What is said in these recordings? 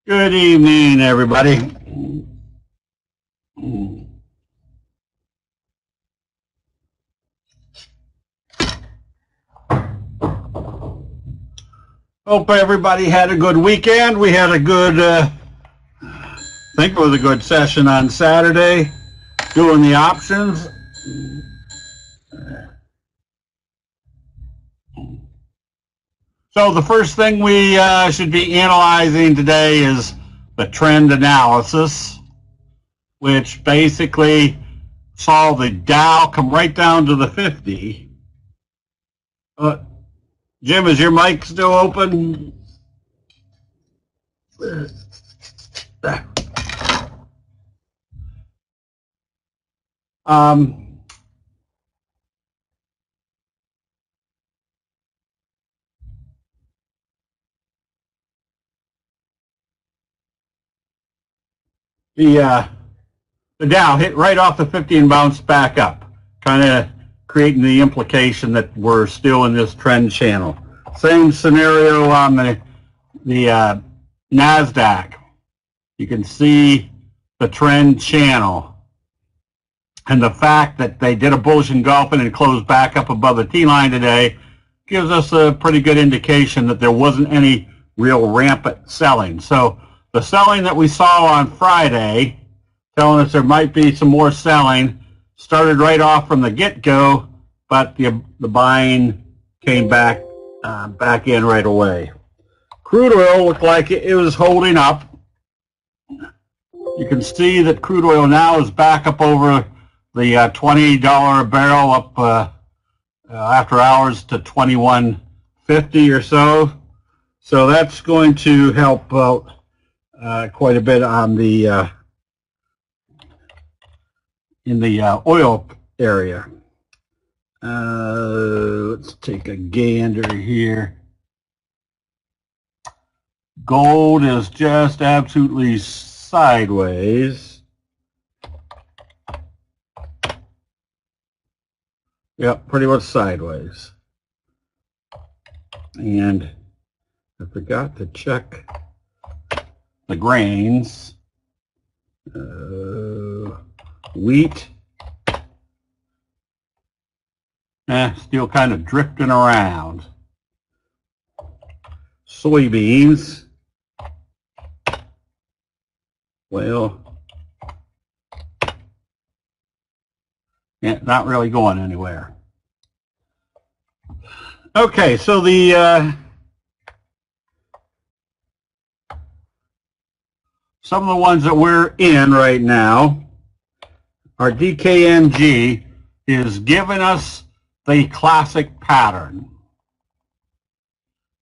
Good evening, everybody. Hope everybody had a good weekend. We had a good, I think it was a good session on Saturday, doing the options. So the first thing we should be analyzing today is the trend analysis, which basically saw the Dow come right down to the 50. Jim, is your mic still open? The Dow hit right off the 50 and bounced back up, kind of creating the implication that we're still in this trend channel. Same scenario on the NASDAQ. You can see the trend channel. And the fact that they did a bullish engulfing and closed back up above the T-line today gives us a pretty good indication that there wasn't any real rampant selling. So the selling that we saw on Friday, telling us there might be some more selling, started right off from the get-go, but the buying came back in right away. Crude oil looked like it was holding up. You can see that crude oil now is back up over the $20 a barrel, up after hours to $21.50 or so. So that's going to help out quite a bit on the in the oil area. Let's take a gander here. Gold is just absolutely sideways. Yep, pretty much sideways. And I forgot to check the grains. Wheat. Still kind of drifting around. Soybeans. Well, yeah, not really going anywhere. Okay, so the some of the ones that we're in right now, our DKNG is giving us the classic pattern.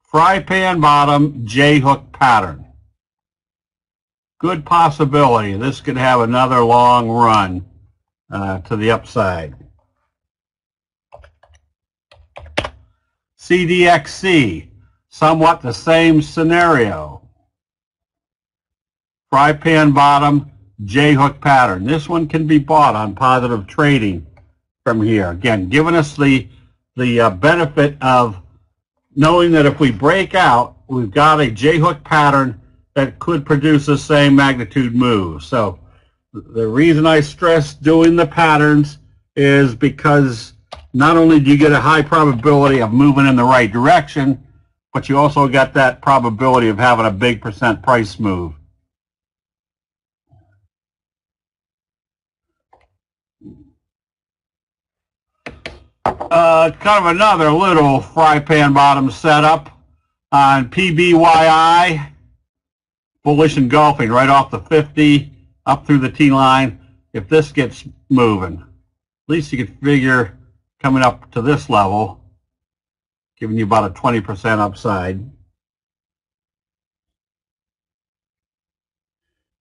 Fry pan bottom, J-hook pattern. Good possibility this could have another long run to the upside. CDXC, somewhat the same scenario. Fry pan bottom, J-hook pattern. This one can be bought on positive trading from here. Again, giving us the benefit of knowing that if we break out, we've got a J-hook pattern that could produce the same magnitude move. So the reason I stress doing the patterns is because not only do you get a high probability of moving in the right direction, but you also got that probability of having a big % price move. Kind of another little fry pan bottom setup on PBYI. Bullish engulfing right off the 50 up through the T-line. If this gets moving, at least you could figure coming up to this level, giving you about a 20% upside.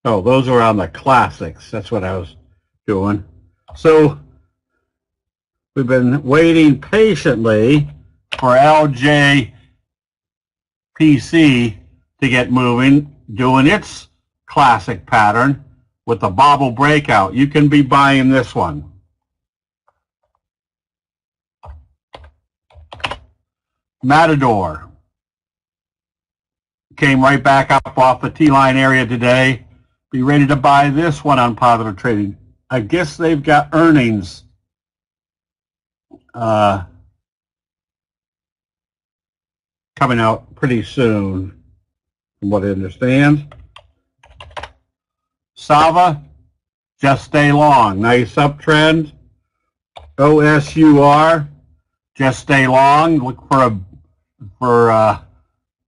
Oh, those are on the classics. That's what I was doing. So we've been waiting patiently for LJPC to get moving, doing its classic pattern with the bobble breakout. You can be buying this one. Matador. Came right back up off the T-line area today. Be ready to buy this one on positive trading. I guess they've got earnings coming out pretty soon, from what I understand. Sava, just stay long. Nice uptrend. OSUR, just stay long. Look for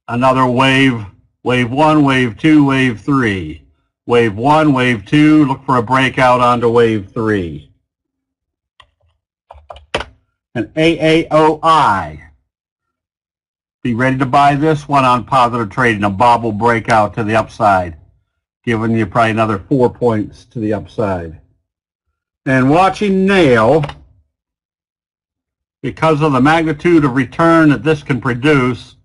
another wave. Wave 1, wave 2, wave 3. Wave 1, wave 2, look for a breakout onto wave 3. And AAOI, be ready to buy this one on positive trading, a bobble breakout to the upside, giving you probably another 4 points to the upside. And watching nail, because of the magnitude of return that this can produce,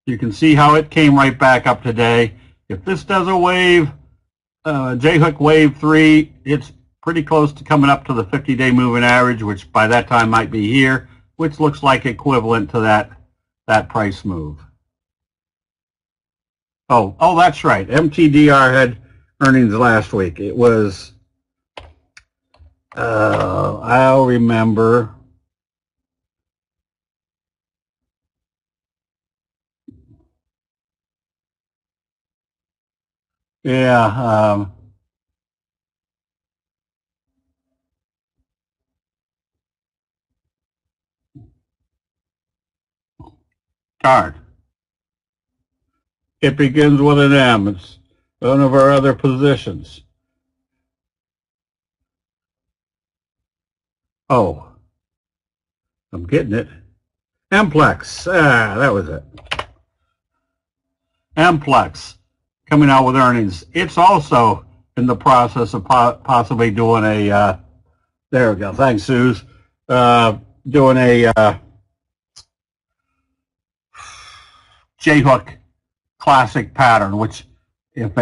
you can see how it came right back up today. If this does a wave, J-hook wave 3, it's pretty close to coming up to the 50-day moving average, which by that time might be here, which looks like equivalent to that price move. Oh, that's right. MTDR had earnings last week. It was, I'll remember. Yeah, darn. It begins with an M. It's one of our other positions. Oh, I'm getting it. Mplex. That was it. Mplex coming out with earnings. It's also in the process of possibly doing a, there we go. Thanks, Suze. Doing a J-hook classic pattern, which if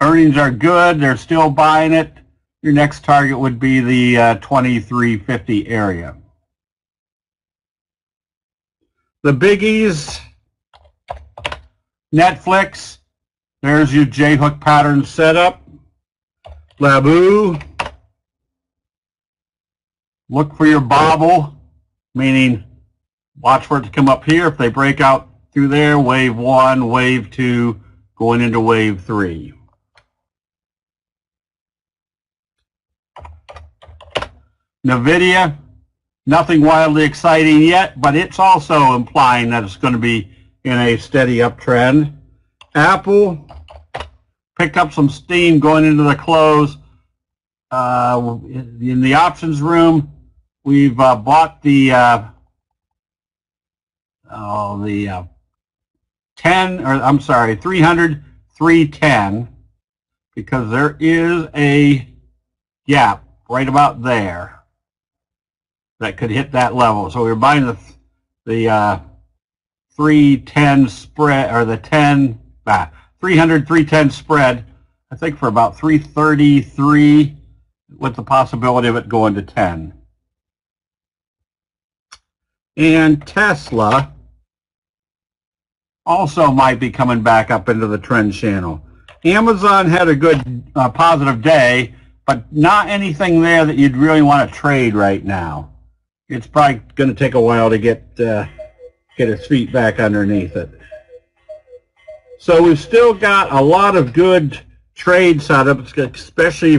earnings are good, they're still buying it, your next target would be the 2350 area. The biggies, Netflix, there's your J-hook pattern setup. Labu, look for your bobble, meaning watch for it to come up here. If they break out through there, wave 1, wave 2, going into wave 3. NVIDIA, nothing wildly exciting yet, but it's also implying that it's going to be in a steady uptrend. Apple picked up some steam going into the close. In the options room, we've bought the 300, 310, because there is a gap right about there that could hit that level. So we're buying the 310 spread, or the 300, 310 spread, I think for about 333, with the possibility of it going to 10. And Tesla also might be coming back up into the trend channel. Amazon had a good positive day, but not anything there that you'd really want to trade right now. It's probably going to take a while to get its feet back underneath it. So we've still got a lot of good trade setups, especially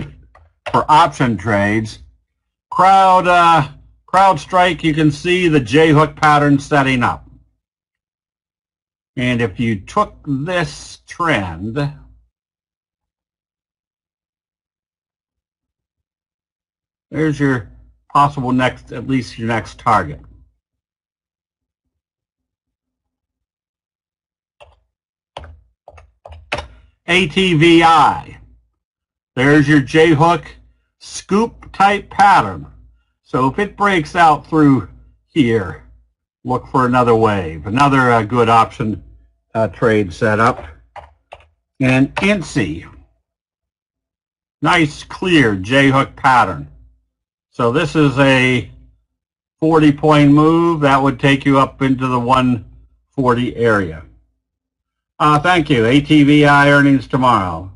for option trades. CrowdStrike, you can see the J-hook pattern setting up. And if you took this trend, there's your possible next, at least your next target. ATVI, there's your J-hook scoop type pattern. So if it breaks out through here, look for another wave, another good option trade setup. And INSEE, nice clear J-hook pattern. So this is a 40-point move. That would take you up into the 140 area. Thank you. ATVI earnings tomorrow.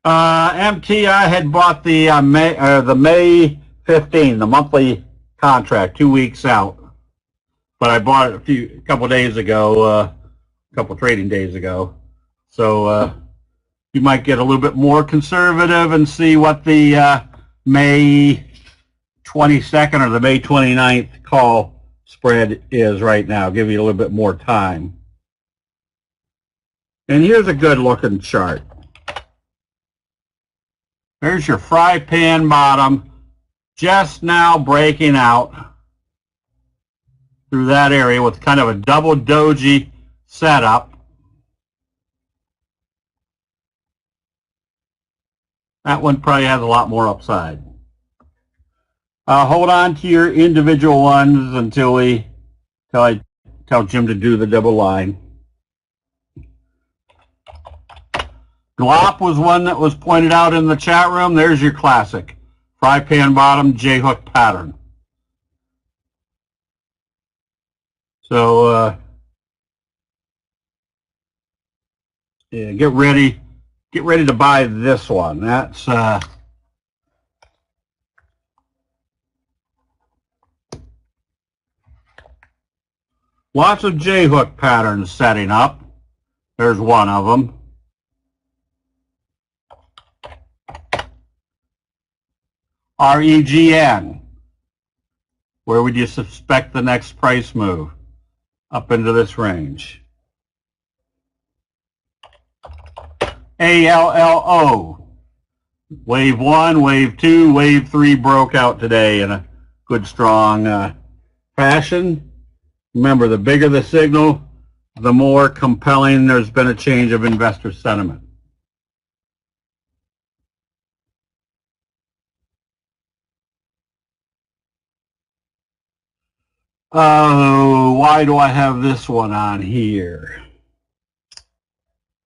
MTI had bought the May 15, the monthly contract, 2 weeks out. But I bought it a couple days ago, a couple trading days ago. So you might get a little bit more conservative and see what the May 22nd or the May 29th call spread is right now. Give you a little bit more time. And here's a good looking chart. There's your fry pan bottom, just now breaking out through that area with kind of a double doji setup. That one probably has a lot more upside. Hold on to your individual ones until I tell Jim to do the double line. Glop was one that was pointed out in the chat room. There's your classic fry pan bottom J-hook pattern. So yeah, get ready to buy this one. That's lots of J-hook patterns setting up. There's one of them. REGN. Where would you suspect the next price move? Up into this range. ALLO. Wave 1, Wave 2, Wave 3 broke out today in a good strong fashion. Remember, the bigger the signal, the more compelling there's been a change of investor sentiment. Oh, why do I have this one on here?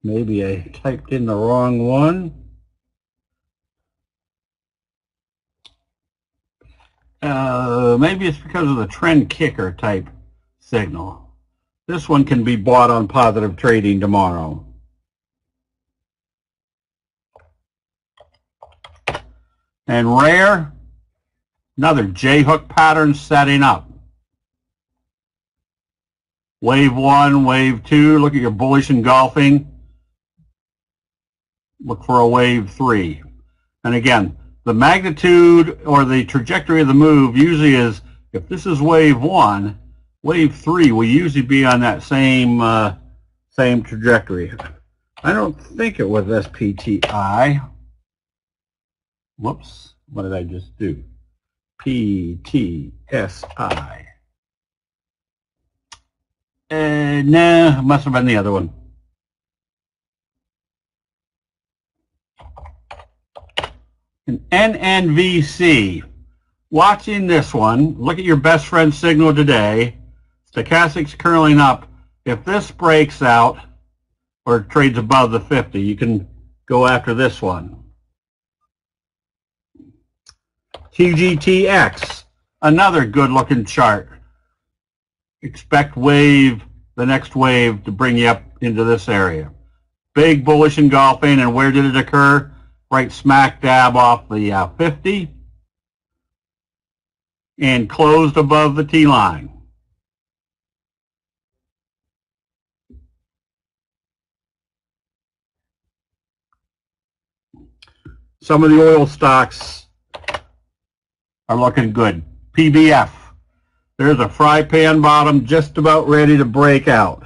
Maybe I typed in the wrong one. Maybe it's because of the trend kicker type signal. This one can be bought on positive trading tomorrow. And rare, another J-hook pattern setting up. Wave 1, Wave 2, look at your bullish engulfing. Look for a Wave 3. And again, the magnitude or the trajectory of the move usually is, if this is Wave 1, Wave 3 will usually be on that same trajectory. I don't think it was SPTI. Whoops, what did I just do? PTSI. No, it must have been the other one. An NNVC. Watching this one, look at your best friend signal today. Stochastic's curling up. If this breaks out or trades above the 50, you can go after this one. TGTX, another good looking chart. Expect the next wave to bring you up into this area. Big bullish engulfing, and where did it occur? Right smack dab off the 50 and closed above the T-line. Some of the oil stocks are looking good. PBF. There's a fry pan bottom just about ready to break out.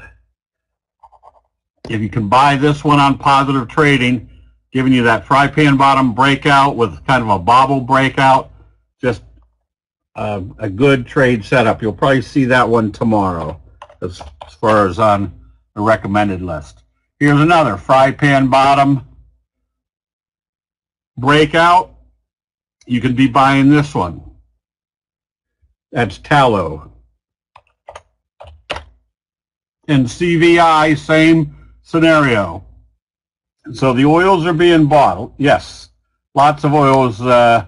If you can buy this one on positive trading, giving you that fry pan bottom breakout with kind of a bobble breakout, just a good trade setup. You'll probably see that one tomorrow as far as on the recommended list. Here's another fry pan bottom breakout. You can be buying this one. That's tallow. And CVI, same scenario. So the oils are being bought. Yes, lots of oils. At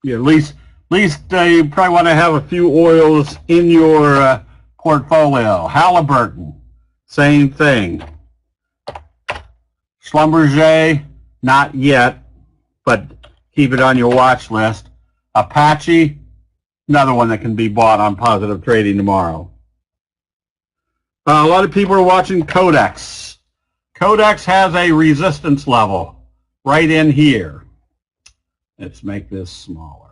least least you probably want to have a few oils in your portfolio. Halliburton, same thing. Schlumberger, not yet, but keep it on your watch list. Apache, another one that can be bought on positive trading tomorrow. A lot of people are watching Codex. Codex has a resistance level right in here. Let's make this smaller.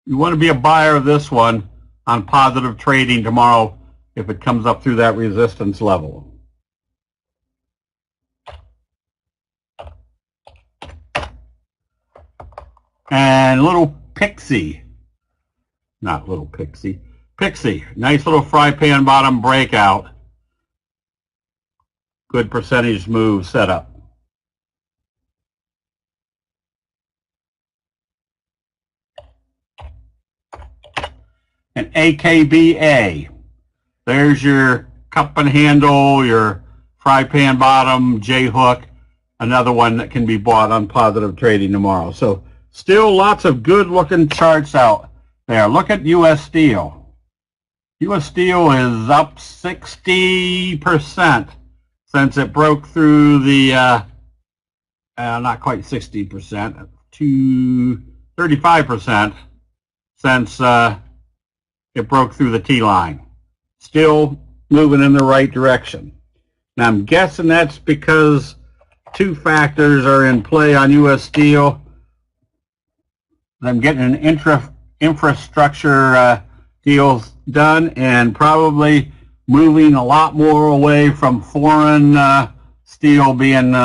You want to be a buyer of this one on positive trading tomorrow if it comes up through that resistance level. And little Pixie, not little Pixie, Pixie, nice little fry pan bottom breakout. Good percentage move setup. And AKBA, there's your cup and handle, your fry pan bottom, J-hook, another one that can be bought on positive trading tomorrow. So still lots of good looking charts out there. Look at U.S. Steel. U.S. Steel is up 60% since it broke through the, not quite 60%, to 35% since it broke through the T-line. Still moving in the right direction. Now I'm guessing that's because two factors are in play on U.S. Steel. I'm getting an infrastructure deals done and probably moving a lot more away from foreign steel being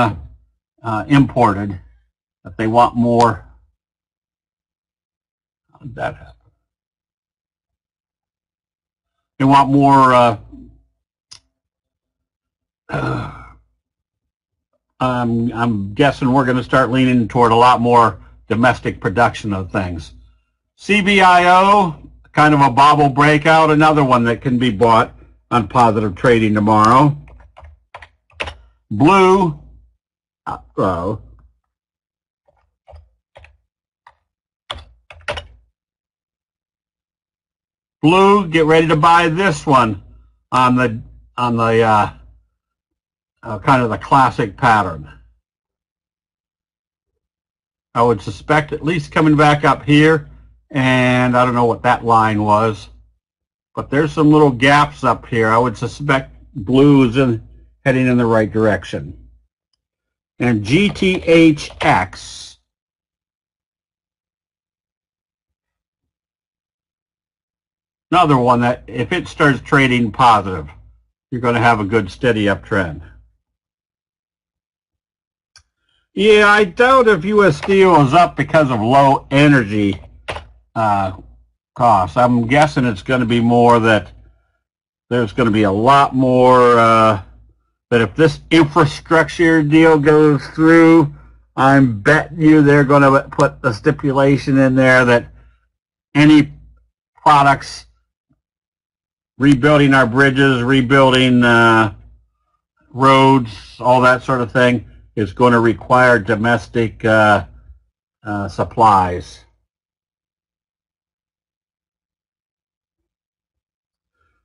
imported. If they want more, how did that happen? They want more, I'm guessing we're going to start leaning toward a lot more domestic production of things. CBIO, kind of a bobble breakout, another one that can be bought on positive trading tomorrow. Blue, Blue, get ready to buy this one on the kind of the classic pattern. I would suspect at least coming back up here, and I don't know what that line was, but there's some little gaps up here. I would suspect blue is heading in the right direction. And GTHX. Another one that if it starts trading positive, you're going to have a good steady uptrend. Yeah, I doubt if U.S. Steel is up because of low energy costs. I'm guessing it's going to be more that there's going to be a lot more that if this infrastructure deal goes through, I'm betting you they're going to put a stipulation in there that any products rebuilding our bridges, rebuilding roads, all that sort of thing, is going to require domestic supplies.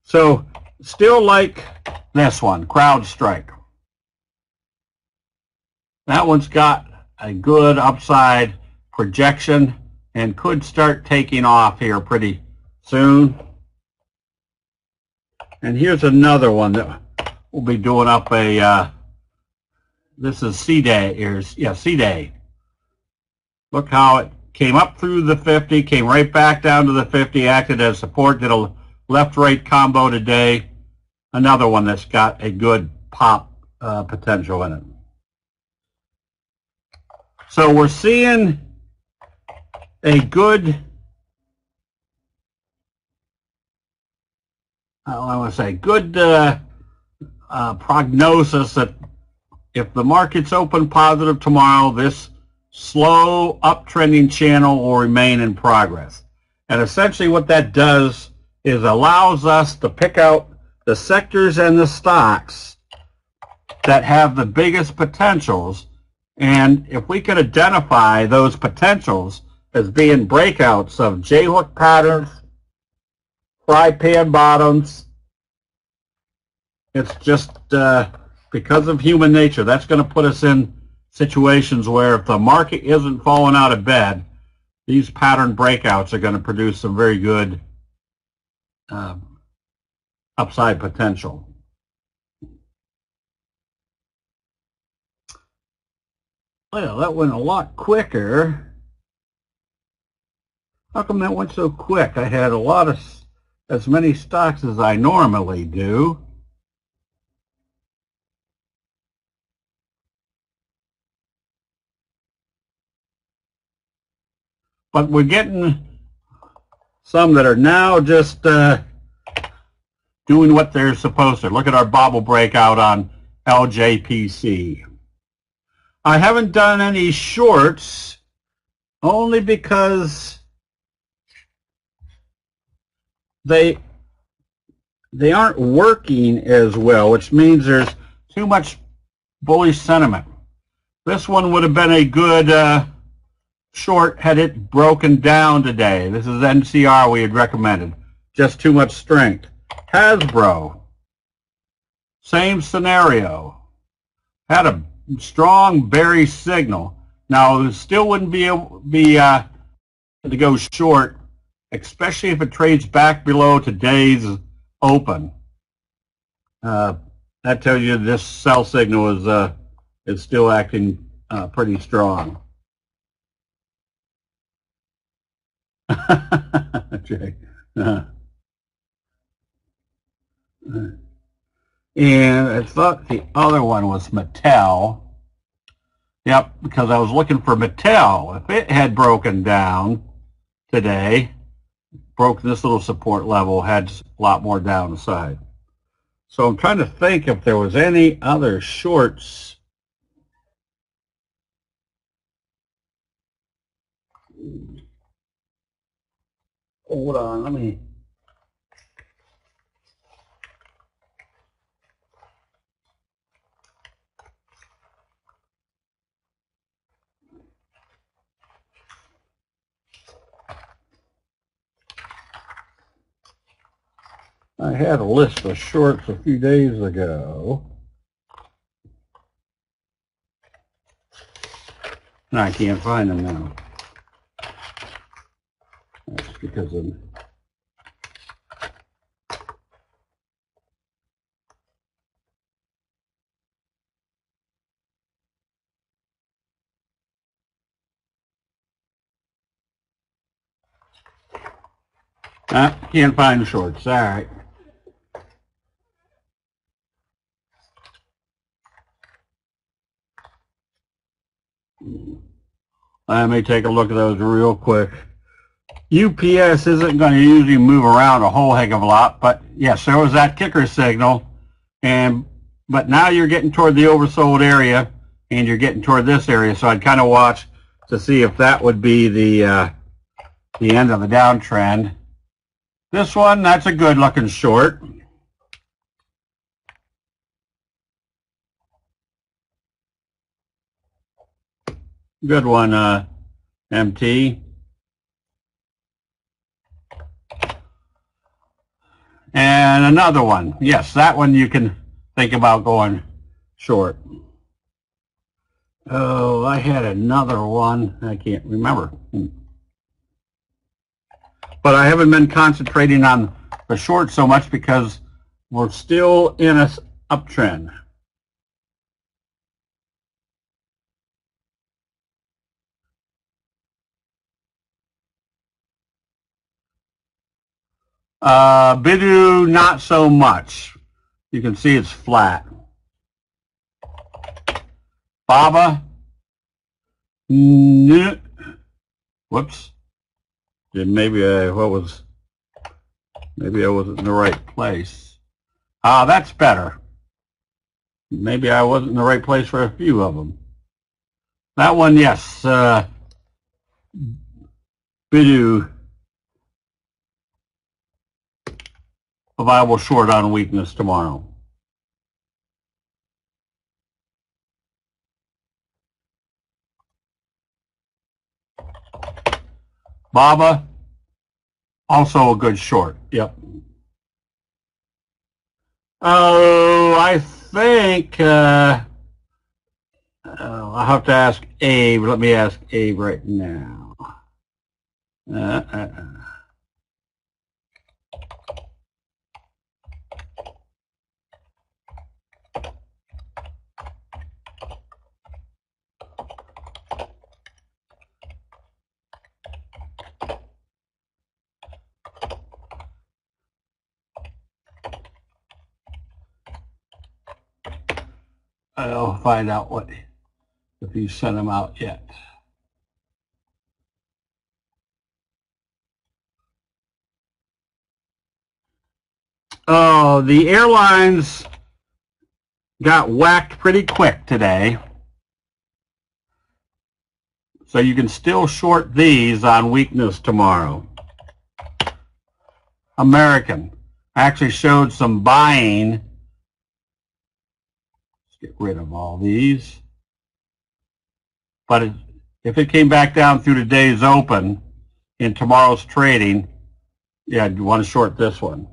So, still like this one, CrowdStrike. That one's got a good upside projection and could start taking off here pretty soon. And here's another one that we'll be doing up a, this is C-Day, C-Day. Look how it came up through the 50, came right back down to the 50, acted as support, did a left-right combo today. Another one that's got a good pop potential in it. So we're seeing a good, I want to say, good prognosis that if the markets open positive tomorrow, this slow uptrending channel will remain in progress. And essentially what that does is allows us to pick out the sectors and the stocks that have the biggest potentials. And if we could identify those potentials as being breakouts of J-hook patterns, fry pan bottoms, it's just because of human nature, that's going to put us in situations where if the market isn't falling out of bed, these pattern breakouts are going to produce some very good upside potential. Well, that went a lot quicker. How come that went so quick? I had as many stocks as I normally do. But we're getting some that are now just doing what they're supposed to. Look at our bobble breakout on LJPC. I haven't done any shorts only because they aren't working as well, which means there's too much bullish sentiment. This one would have been a good short had it broken down today. This is NCR we had recommended. Just too much strength. Hasbro, same scenario. Had a strong bearish signal. Now, it still wouldn't be able to go short, especially if it trades back below today's open. That tells you this sell signal is still acting pretty strong. Jay. And I thought the other one was Mattel. Yep, because I was looking for Mattel. If it had broken down today, broke this little support level, had a lot more downside. So I'm trying to think if there was any other shorts. Hold on, let me. I had a list of shorts a few days ago. And I can't find them now. That's because of... can't find the shorts. All right. Let me take a look at those real quick. UPS isn't going to usually move around a whole heck of a lot, but yes, there was that kicker signal, but now you're getting toward the oversold area, and you're getting toward this area, so I'd kind of watch to see if that would be the end of the downtrend. This one, that's a good looking short. Good one, MT. And another one. Yes, that one you can think about going short. Oh, I had another one. I can't remember. But I haven't been concentrating on the short so much because we're still in an uptrend. Bidu, not so much. You can see it's flat. Baba, whoops. Maybe I wasn't in the right place. That's better. Maybe I wasn't in the right place for a few of them. That one, yes. Bidu. A viable short on weakness tomorrow. Baba, also a good short. Yep. Oh, I think I'll have to ask Abe. Let me ask Abe right now. Uh, uh, uh. I'll find out if he sent them out yet. Oh, the airlines got whacked pretty quick today. So you can still short these on weakness tomorrow. American actually showed some buying. Let's get rid of all these. But if it came back down through today's open in tomorrow's trading, yeah, you want to short this one.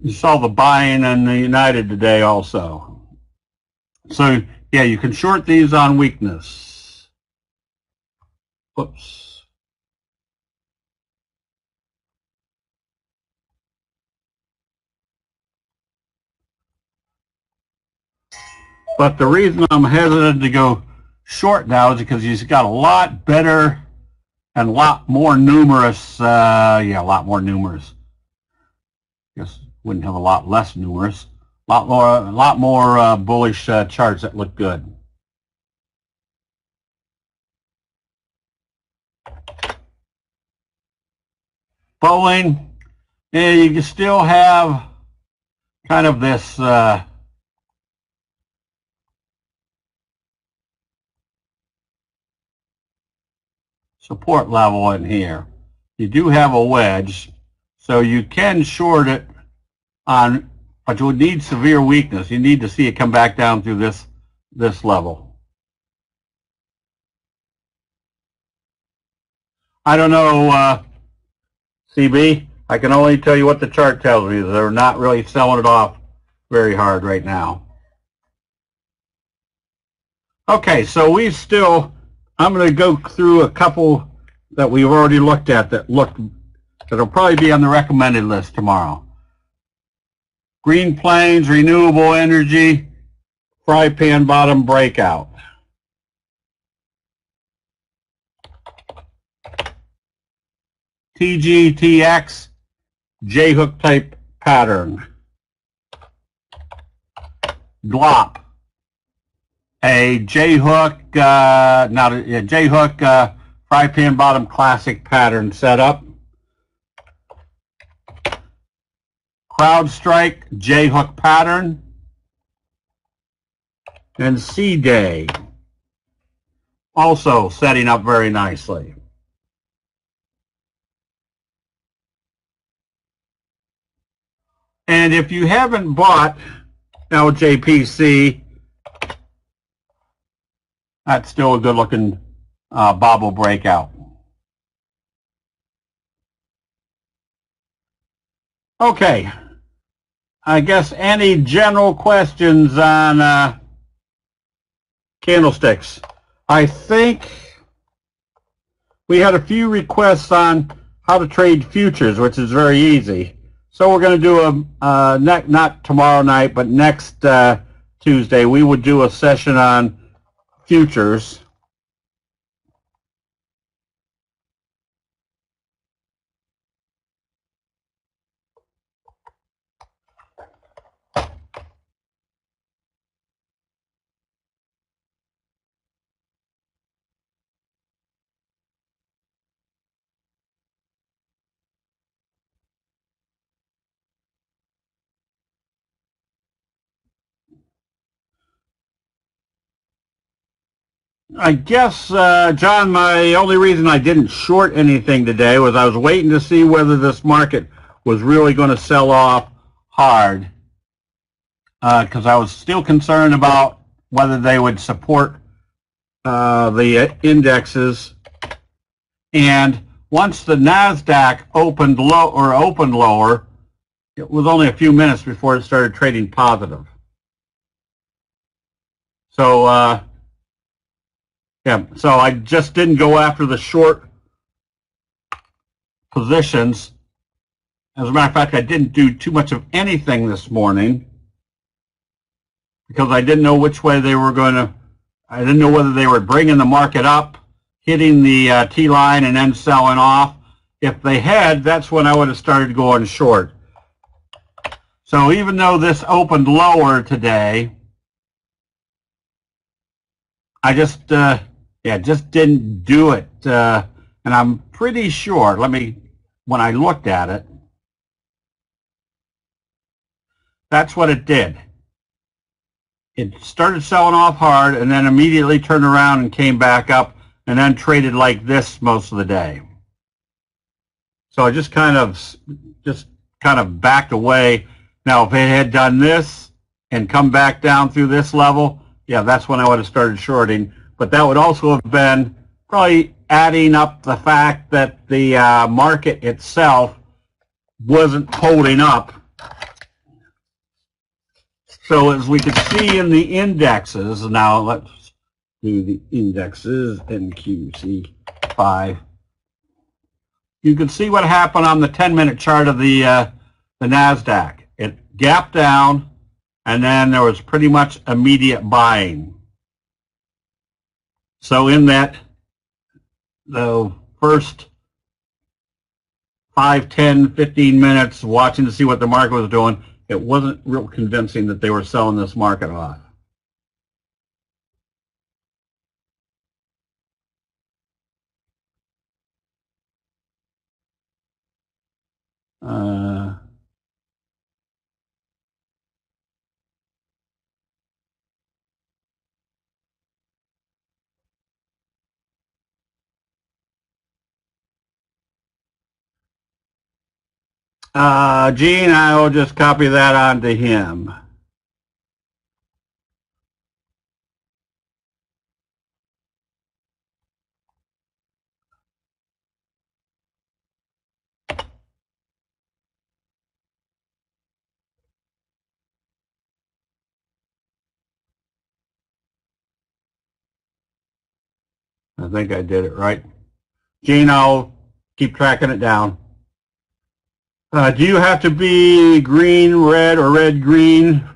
You saw the buying in the United today also. So, yeah, you can short these on weakness. Whoops. But the reason I'm hesitant to go short now is because he's got a lot better and a lot more numerous, a lot more numerous. Guess wouldn't have a lot less numerous. A lot more bullish charts that look good. Boeing, yeah, you can still have kind of this support level in here. You do have a wedge, so you can short it on, but you would need severe weakness. You need to see it come back down through this level. I don't know, CB. I can only tell you what the chart tells me. They're not really selling it off very hard right now. Okay, so I'm going to go through a couple that we've already looked at that'll probably be on the recommended list tomorrow. Green Plains, renewable energy, fry pan bottom breakout. TGTX, J-hook type pattern. GLOP, a J-hook, J-hook fry pan bottom classic pattern setup. CrowdStrike, J-hook pattern. And C-Day, also setting up very nicely. And if you haven't bought LJPC, that's still a good looking bobble breakout. Okay, I guess any general questions on candlesticks? I think we had a few requests on how to trade futures, which is very easy. So we're going to do not tomorrow night, but next Tuesday, we would do a session on futures. I guess, John, my only reason I didn't short anything today was I was waiting to see whether this market was really going to sell off hard. because I was still concerned about whether they would support the indexes. And once the NASDAQ opened lower, it was only a few minutes before it started trading positive. So yeah, so I just didn't go after the short positions. As a matter of fact, I didn't do too much of anything this morning because I didn't know which way they were going to. I didn't know whether they were bringing the market up, hitting the T-line, and then selling off. If they had, that's when I would have started going short. So even though this opened lower today, I just didn't do it. And I'm pretty sure, when I looked at it, that's what it did. It started selling off hard and then immediately turned around and came back up and then traded like this most of the day. So I just kind of backed away. Now, if it had done this and come back down through this level, yeah, that's when I would have started shorting. But that would also have been probably adding up the fact that the market itself wasn't holding up. So as we could see in the indexes, now let's do the indexes, NQC5. You can see what happened on the 10-minute chart of the NASDAQ. It gapped down, and then there was pretty much immediate buying. So in that, the first 5, 10, 15 minutes watching to see what the market was doing, it wasn't real convincing that they were selling this market off. Gene, I will just copy that onto him. I think I did it right. Gene, I'll keep tracking it down. Do you have to be green, red, or red, green?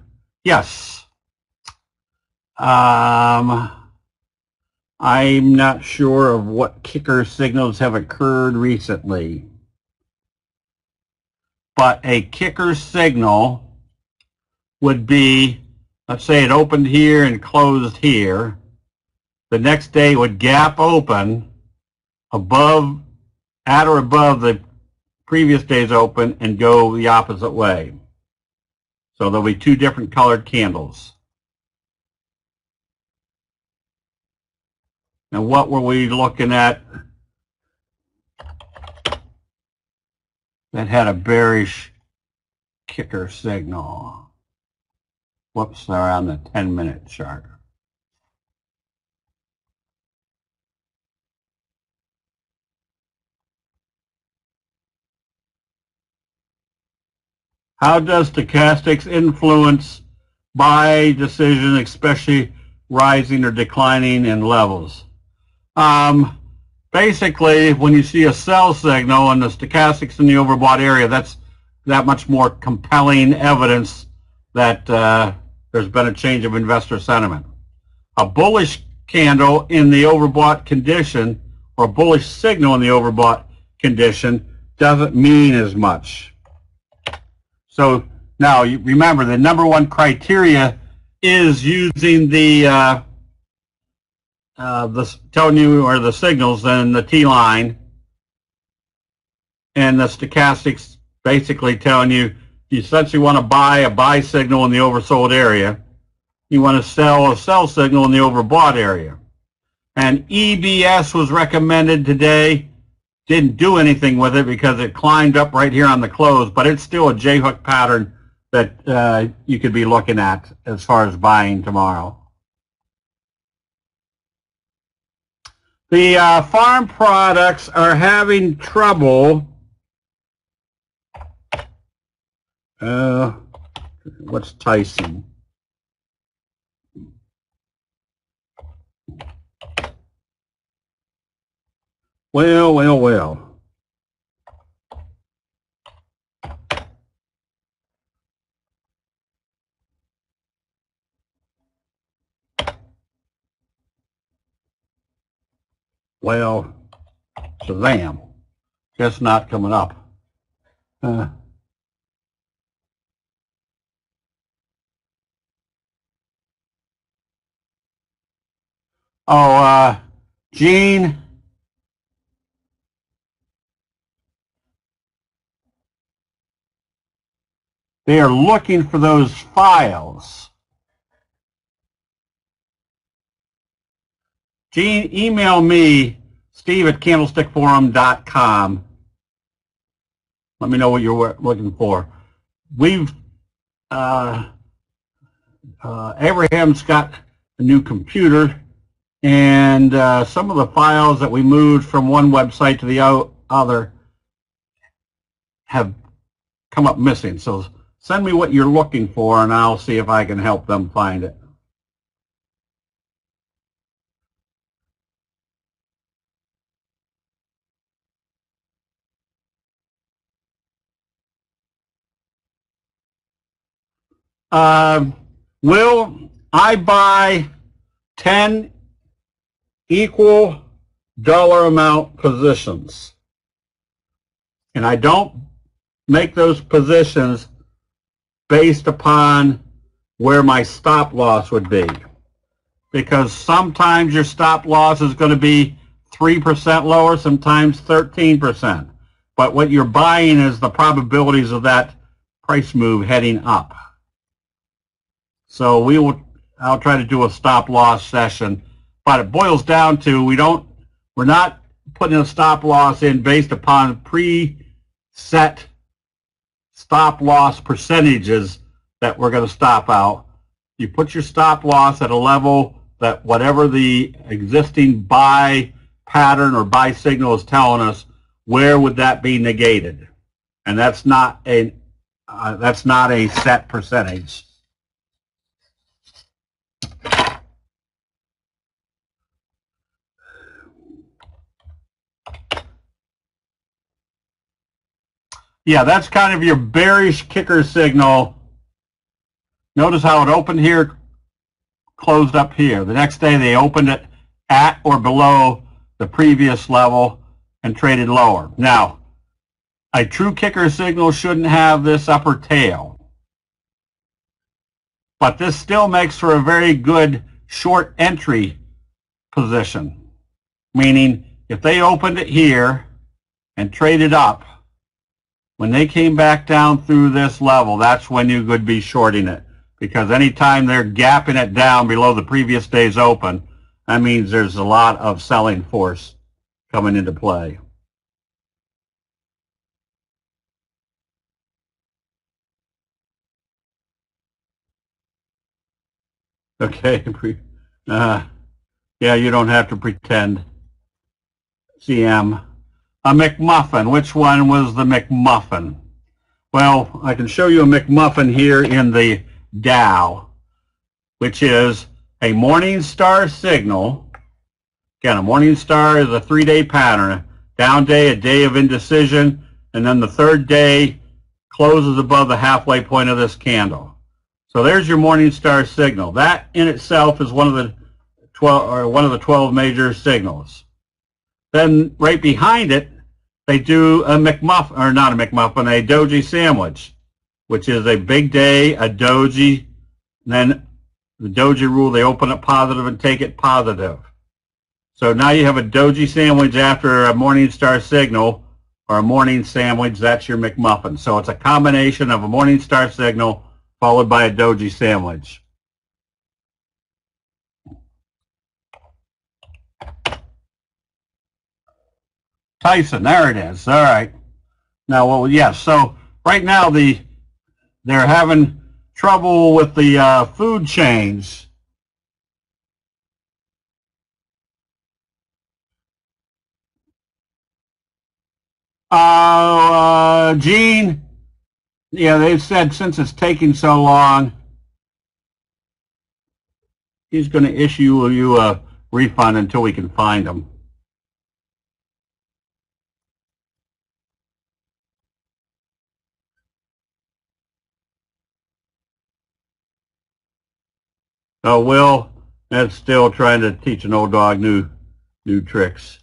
Yes. I'm not sure of what kicker signals have occurred recently. But a kicker signal would be, let's say it opened here and closed here. The next day it would gap open above, at or above the previous day's open and go the opposite way. So there'll be two different colored candles. And what were we looking at that had a bearish kicker signal? Whoops, they're on the 10-minute chart. How does stochastics influence buy decision, especially rising or declining in levels? Basically, when you see a sell signal and the stochastics in the overbought area, that's that much more compelling evidence that there's been a change of investor sentiment. A bullish candle in the overbought condition or a bullish signal in the overbought condition doesn't mean as much. So now, you remember, the number one criteria is using the telling you, or the signals and the T-line, and the stochastics basically telling you essentially want to buy a buy signal in the oversold area. You want to sell a sell signal in the overbought area. And EBS was recommended today. Didn't do anything with it because it climbed up right here on the close, but it's still a J-hook pattern that you could be looking at as far as buying tomorrow. The farm products are having trouble. What's Tyson? Well. Well, Shazam. Just not coming up. Gene. They are looking for those files. Gene, email me, steve@candlestickforum.com. Let me know what you're looking for. Abraham's got a new computer, and some of the files that we moved from one website to the other have come up missing. So send me what you're looking for, and I'll see if I can help them find it. Will I buy 10 equal dollar amount positions? And I don't make those positions based upon where my stop loss would be. Because sometimes your stop loss is going to be 3% lower, sometimes 13%. But what you're buying is the probabilities of that price move heading up. So I'll try to do a stop loss session, but it boils down to we're not putting a stop loss in based upon preset stop loss percentages that we're going to stop out. You put your stop loss at a level that whatever the existing buy pattern or buy signal is telling us, where would that be negated? And that's not a set percentage. Yeah, that's kind of your bearish kicker signal. Notice how it opened here, closed up here. The next day they opened it at or below the previous level and traded lower. Now, a true kicker signal shouldn't have this upper tail. But this still makes for a very good short entry position. Meaning, if they opened it here and traded up, when they came back down through this level, that's when you could be shorting it. Because anytime they're gapping it down below the previous day's open, that means there's a lot of selling force coming into play. Okay. Yeah, you don't have to pretend. CM. A McMuffin. Which one was the McMuffin? Well, I can show you a McMuffin here in the Dow, which is a morning star signal. Again, a morning star is a 3-day pattern. Down day, a day of indecision, and then the third day closes above the halfway point of this candle. So there's your morning star signal. That in itself is one of the 12 major signals. Then right behind it, they do a McMuffin, or not a McMuffin, a doji sandwich, which is a big day, a doji, and then the doji rule, they open it positive and take it positive. So now you have a doji sandwich after a morning star signal, or a morning sandwich, that's your McMuffin. So it's a combination of a morning star signal followed by a doji sandwich. Tyson, there it is. All right. Now, well, yes. So right now the they're having trouble with the food chains. Gene, yeah, they've said since it's taking so long, he's going to issue you a refund until we can find them. Oh, Will, that's still trying to teach an old dog new tricks.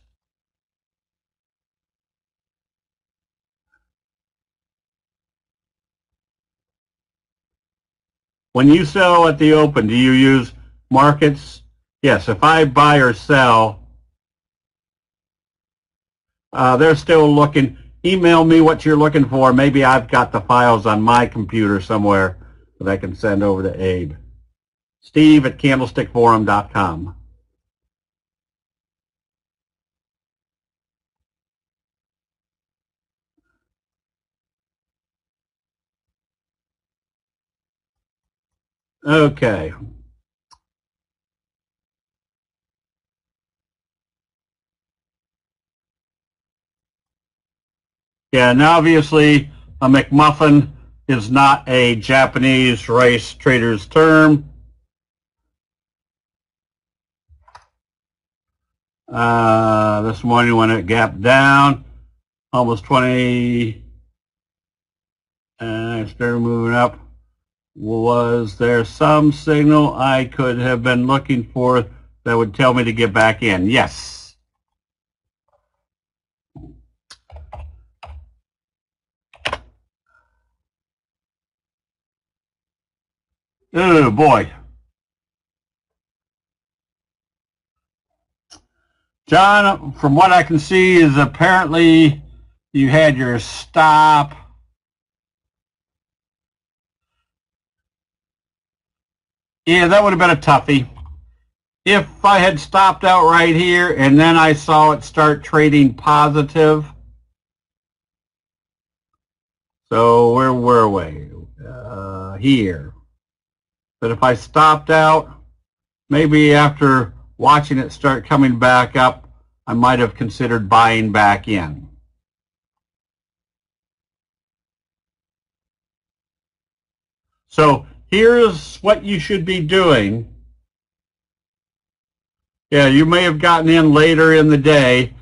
When you sell at the open, do you use markets? Yes, if I buy or sell, they're still looking. Email me what you're looking for. Maybe I've got the files on my computer somewhere that I can send over to Abe. Steve at candlestickforum.com. Okay. Yeah, and obviously a McMuffin is not a Japanese rice trader's term. This morning when it gapped down, almost 20, and I started moving up. Was there some signal I could have been looking for that would tell me to get back in? Yes. Oh, boy. John, from what I can see is apparently you had your stop. Yeah, that would have been a toughie. If I had stopped out right here and then I saw it start trading positive. So where were we? Here. But if I stopped out, maybe after watching it start coming back up, I might have considered buying back in. So here's what you should be doing. Yeah, you may have gotten in later in the day,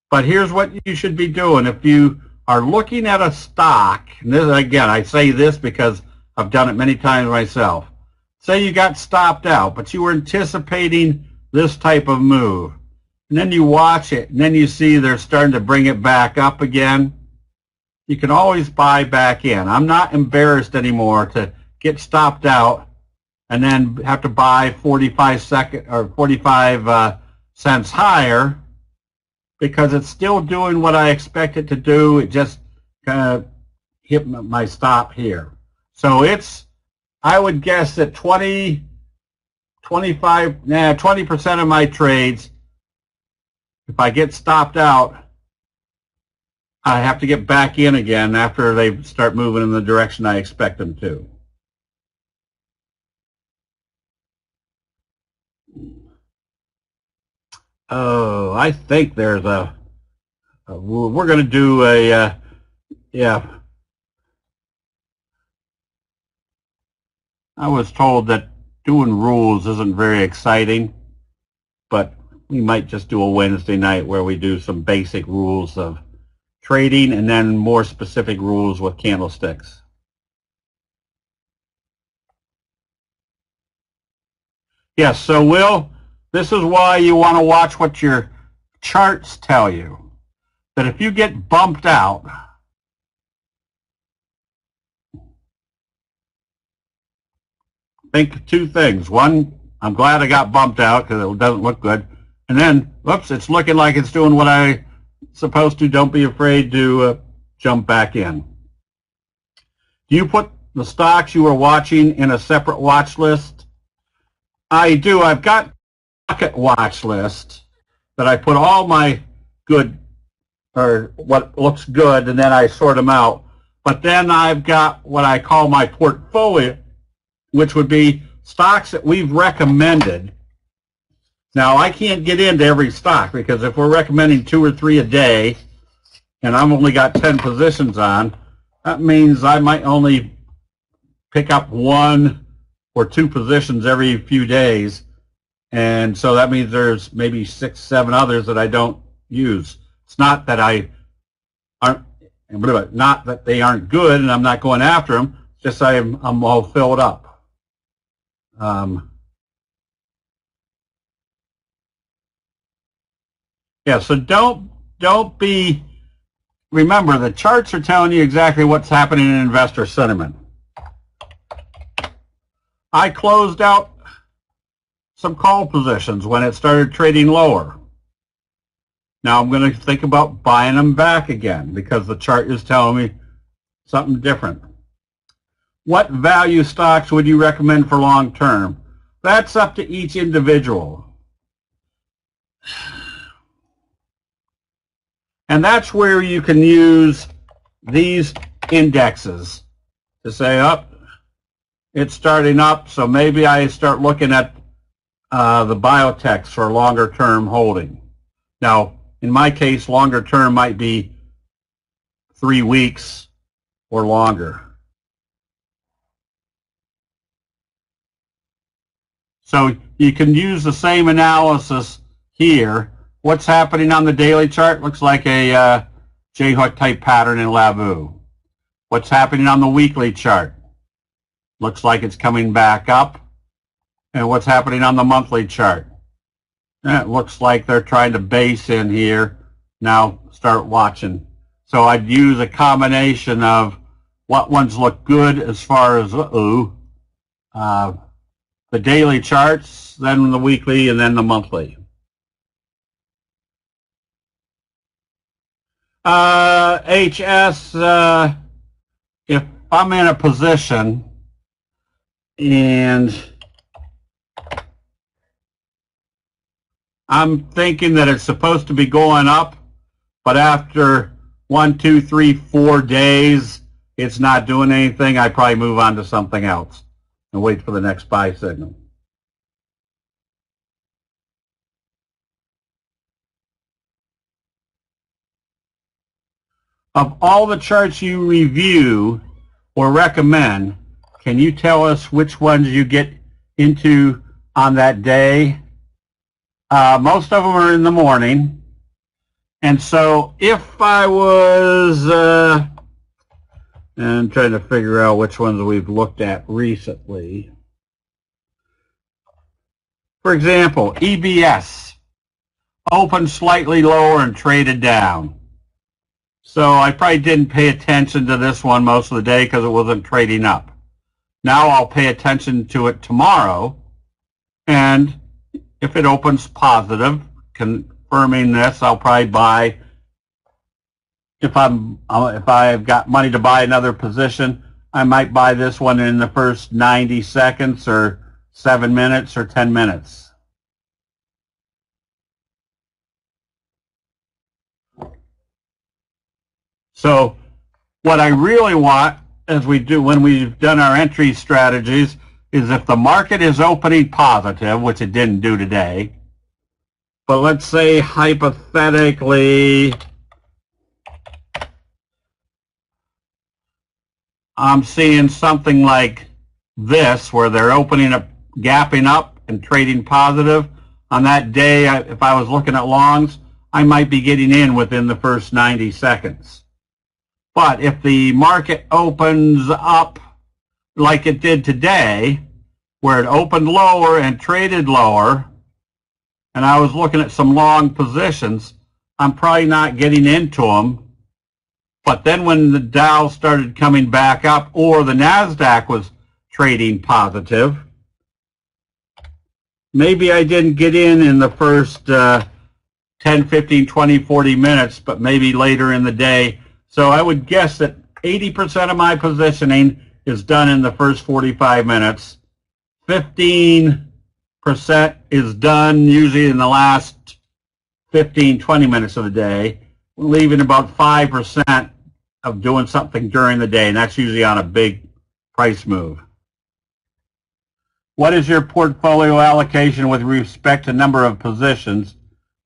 but here's what you should be doing. If you are looking at a stock, and this, again, I say this because I've done it many times myself. Say you got stopped out, but you were anticipating this type of move. And then you watch it, and then you see they're starting to bring it back up again. You can always buy back in. I'm not embarrassed anymore to get stopped out and then have to buy 45 cents higher because it's still doing what I expect it to do. It just kind of hit my stop here. So it's, I would guess that 20% of my trades, if I get stopped out, I have to get back in again after they start moving in the direction I expect them to. Oh, I think there's we're going to do a, yeah. I was told that doing rules isn't very exciting, but we might just do a Wednesday night where we do some basic rules of trading and then more specific rules with candlesticks. Yes, so Will, this is why you want to watch what your charts tell you. That if you get bumped out, think two things. One, I'm glad I got bumped out because it doesn't look good. And then, whoops, it's looking like it's doing what I'm supposed to. Don't be afraid to jump back in. Do you put the stocks you were watching in a separate watch list? I do. I've got a bucket watch list that I put all my good, or what looks good, and then I sort them out. But then I've got what I call my portfolio, which would be stocks that we've recommended. Now, I can't get into every stock because if we're recommending 2 or 3 a day and I've only got 10 positions on, that means I might only pick up 1 or 2 positions every few days. And so that means there's maybe 6, 7 others that I don't use. It's not that not that they aren't good and I'm not going after them. It's just I'm all filled up. Yeah, so don't be. Remember, the charts are telling you exactly what's happening in investor sentiment. I closed out some call positions when it started trading lower. Now I'm going to think about buying them back again because the chart is telling me something different. What value stocks would you recommend for long term? That's up to each individual. And that's where you can use these indexes to say, it's starting up, so maybe I start looking at the biotechs for longer term holding. Now, in my case, longer term might be 3 weeks or longer. So you can use the same analysis here. What's happening on the daily chart looks like a J-hook type pattern in Lavu. What's happening on the weekly chart looks like it's coming back up. And what's happening on the monthly chart? It looks like they're trying to base in here. Now start watching. So I'd use a combination of what ones look good as far as the daily charts, then the weekly, and then the monthly. HS, if I'm in a position and I'm thinking that it's supposed to be going up, but after 1, 2, 3, 4 days, it's not doing anything, I probably move on to something else and wait for the next buy signal. Of all the charts you review or recommend, can you tell us which ones you get into on that day? Most of them are in the morning. And so if I was, and I'm trying to figure out which ones we've looked at recently. For example, EBS opened slightly lower and traded down. So I probably didn't pay attention to this one most of the day because it wasn't trading up. Now I'll pay attention to it tomorrow, and if it opens positive, confirming this, I'll probably buy. If I've got money to buy another position, I might buy this one in the first 90 seconds or 7 minutes or 10 minutes. So what I really want, as we do when we've done our entry strategies, is if the market is opening positive, which it didn't do today, but let's say hypothetically I'm seeing something like this where they're opening up, gapping up and trading positive. On that day, if I was looking at longs, I might be getting in within the first 90 seconds. But if the market opens up like it did today, where it opened lower and traded lower, and I was looking at some long positions, I'm probably not getting into them. But then when the Dow started coming back up, or the NASDAQ was trading positive, maybe I didn't get in the first 10, 15, 20, 40 minutes, but maybe later in the day. So I would guess that 80% of my positioning is done in the first 45 minutes. 15% is done usually in the last 15, 20 minutes of the day, leaving about 5% of doing something during the day, and that's usually on a big price move. What is your portfolio allocation with respect to number of positions?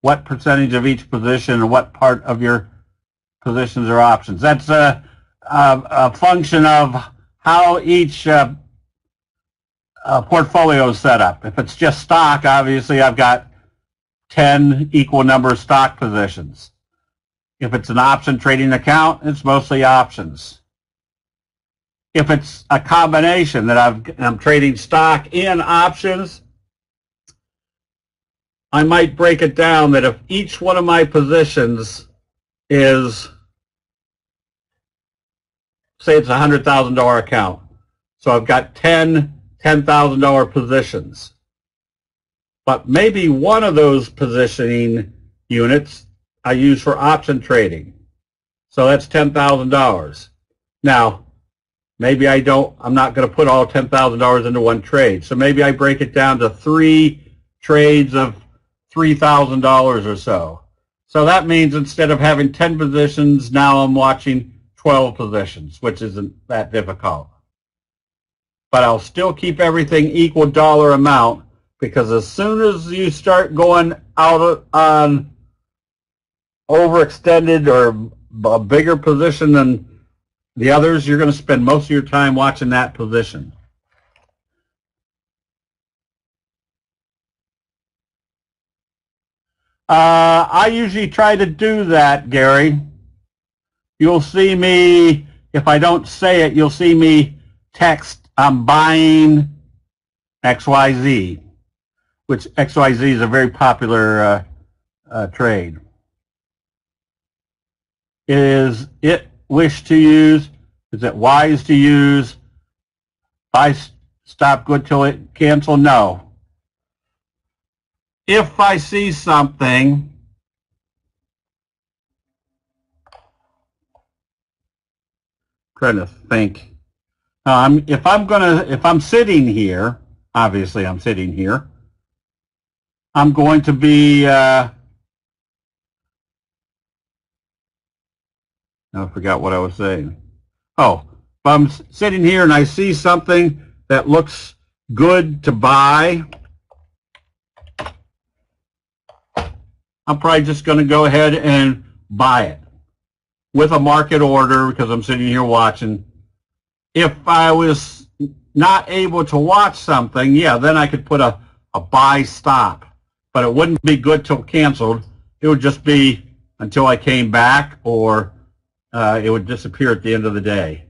What percentage of each position and what part of your positions are options? That's a function of how each portfolio is set up. If it's just stock, obviously I've got 10 equal number of stock positions. If it's an option trading account, it's mostly options. If it's a combination that I'm trading stock and options, I might break it down that if each one of my positions is, say it's a $100,000 account, so I've got 10 $10,000 positions. But maybe one of those positioning units I use for option trading. So that's $10,000. Now, maybe I'm not going to put all $10,000 into one trade. So maybe I break it down to 3 trades of $3,000 or so. So that means instead of having 10 positions, now I'm watching 12 positions, which isn't that difficult. But I'll still keep everything equal dollar amount, because as soon as you start going out on overextended or a bigger position than the others, you're going to spend most of your time watching that position. I usually try to do that, Gary. You'll see me, if I don't say it, you'll see me text, I'm buying XYZ, which XYZ is a very popular trade. Is it wish to use? Is it wise to use? Buy, stop, good till it cancel? No. If I see something trying to think. If I'm sitting here, obviously I'm sitting here, I'm going to be, I forgot what I was saying. Oh, if I'm sitting here and I see something that looks good to buy, I'm probably just going to go ahead and buy it with a market order because I'm sitting here watching. If I was not able to watch something, yeah, then I could put a buy stop, but it wouldn't be good till canceled. It would just be until I came back, or it would disappear at the end of the day.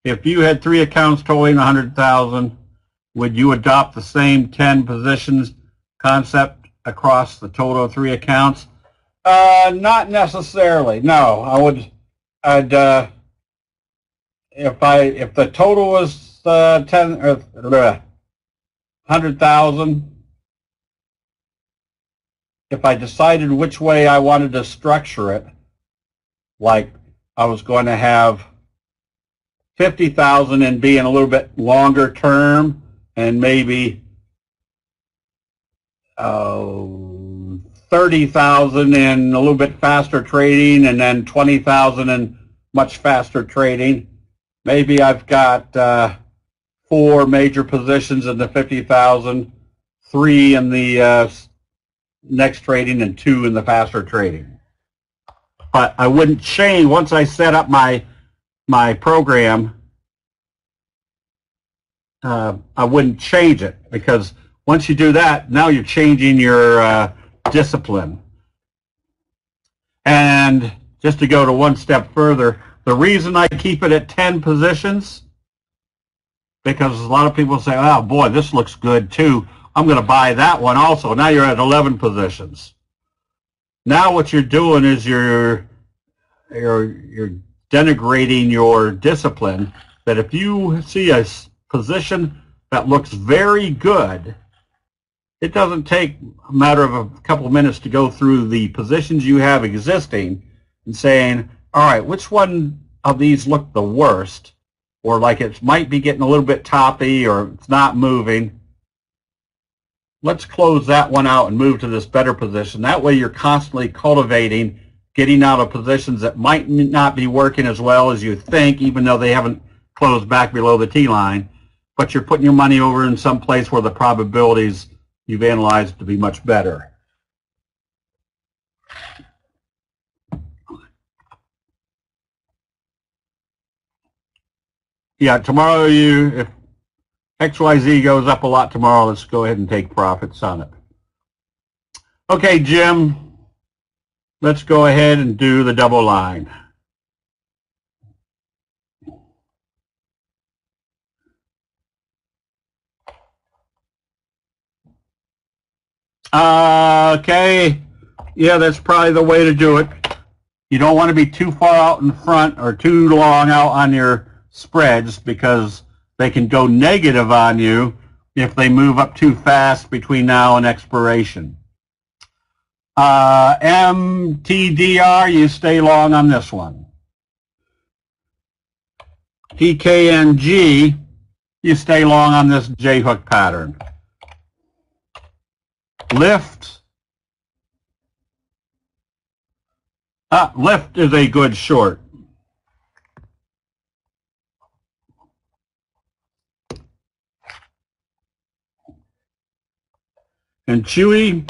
If you had 3 accounts totaling 100,000, would you adopt the same 10 positions concept across the total of 3 accounts? Not necessarily. No, if the total was 100,000, if I decided which way I wanted to structure it, like I was going to have 50,000 and be in a little bit longer term, and maybe 30,000 in a little bit faster trading, and then 20,000 in much faster trading. Maybe I've got 4 major positions in the 50,000, 3 in the next trading, and 2 in the faster trading. But I wouldn't change once I set up my program. I wouldn't change it, because once you do that, now you're changing your discipline. And just to go to one step further, the reason I keep it at 10 positions, because a lot of people say, oh boy, this looks good too, I'm going to buy that one also. Now you're at 11 positions. Now what you're doing is you're denigrating your discipline, that if you see a position that looks very good, it doesn't take a matter of a couple of minutes to go through the positions you have existing and saying, all right, which one of these look the worst, or like it might be getting a little bit toppy, or it's not moving. Let's close that one out and move to this better position. That way you're constantly cultivating getting out of positions that might not be working as well as you think, even though they haven't closed back below the T-line, but you're putting your money over in some place where the probabilities you've analyzed to be much better. Yeah, tomorrow if XYZ goes up a lot tomorrow, let's go ahead and take profits on it. Okay, Jim, let's go ahead and do the double line. Okay, yeah, that's probably the way to do it. You don't want to be too far out in front or too long out on your spreads because they can go negative on you if they move up too fast between now and expiration. MTDR, you stay long on this one. PKNG, you stay long on this J-hook pattern. Lift. Lift is a good short. And Chewy,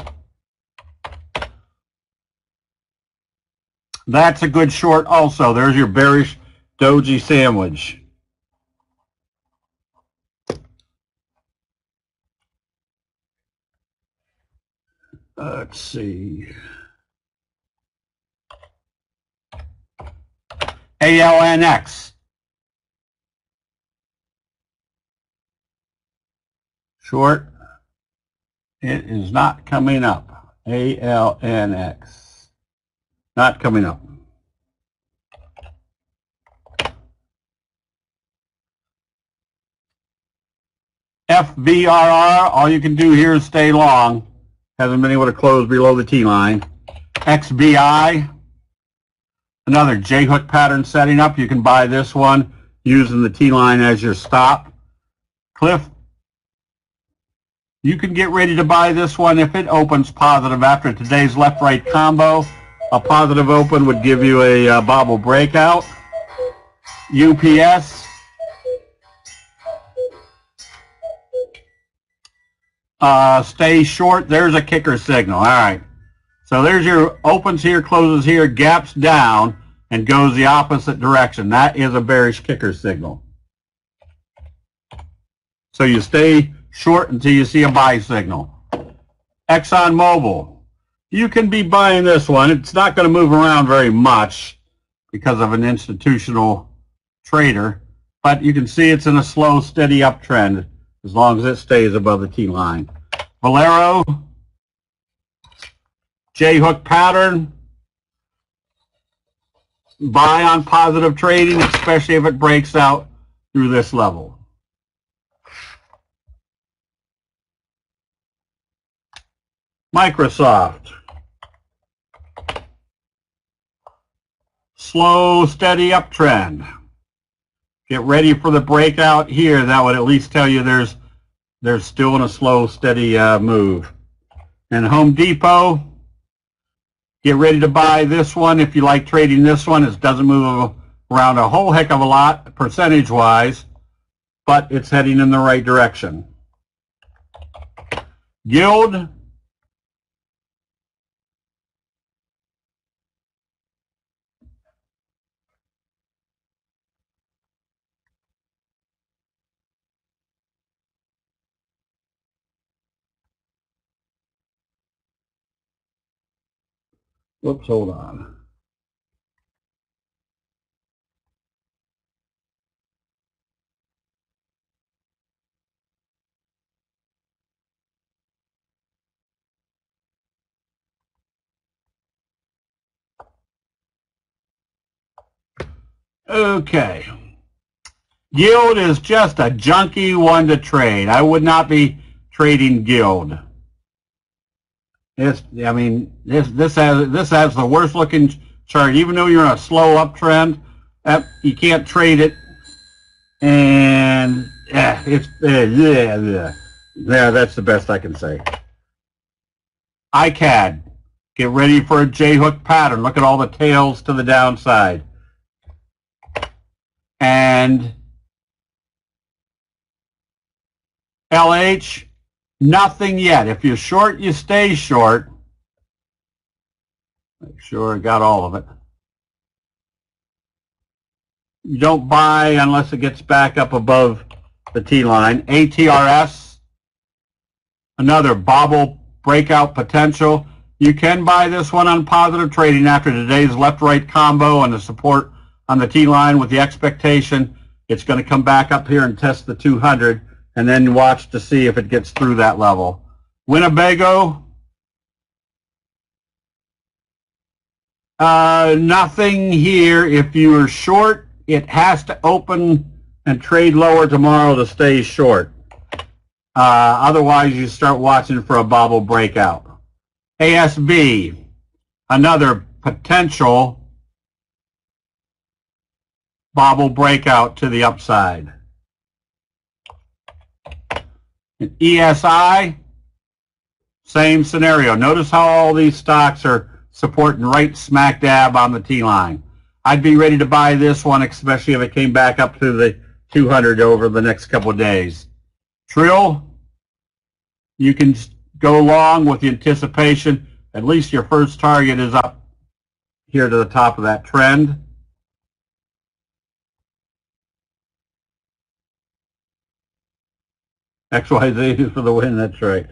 that's a good short also. There's your bearish doji sandwich. Let's see. ALNX. Short. It is not coming up. ALNX. Not coming up. FBRR, all you can do here is stay long. Hasn't been able to close below the T-line. XBI, another J-hook pattern setting up. You can buy this one using the T-line as your stop. Cliff, you can get ready to buy this one if it opens positive after today's left-right combo. A positive open would give you a bobble breakout. UPS, stay short. There's a kicker signal. All right. So there's your opens here, closes here, gaps down, and goes the opposite direction. That is a bearish kicker signal. So you stay short until you see a buy signal. Exxonmobil. You can be buying this one. It's not going to move around very much because of an institutional trader, but you can see it's in a slow, steady uptrend as long as it stays above the T-line. Valero, J-hook pattern, buy on positive trading, especially if it breaks out through this level. Microsoft, slow, steady uptrend. Get ready for the breakout here. That would at least tell you there's still in a slow, steady move. And Home Depot, get ready to buy this one if you like trading this one. It doesn't move around a whole heck of a lot percentage-wise, but it's heading in the right direction. Guild, whoops, hold on. Okay. Guild is just a junky one to trade. I would not be trading Guild. This has the worst looking chart. Even though you're in a slow uptrend, you can't trade it. And yeah, that's the best I can say. ICAD, Get ready for a J-hook pattern. Look at all the tails to the downside. And LH, nothing yet. If you're short, you stay short. Make sure I got all of it. You don't buy unless it gets back up above the T-line. ATRS, another bobble breakout potential. You can buy this one on positive trading after today's left-right combo and the support on the T-line with the expectation it's going to come back up here and test the 200 and then watch to see if it gets through that level. Winnebago, nothing here. If you are short, it has to open and trade lower tomorrow to stay short. Otherwise, you start watching for a bobble breakout. ASB, another potential bobble breakout to the upside. And ESI, same scenario. Notice how all these stocks are supporting right smack dab on the T-line. I'd be ready to buy this one, especially if it came back up to the 200 over the next couple of days. Trill, you can go long with the anticipation. At least your first target is up here to the top of that trend. XYZ for the win, that's right.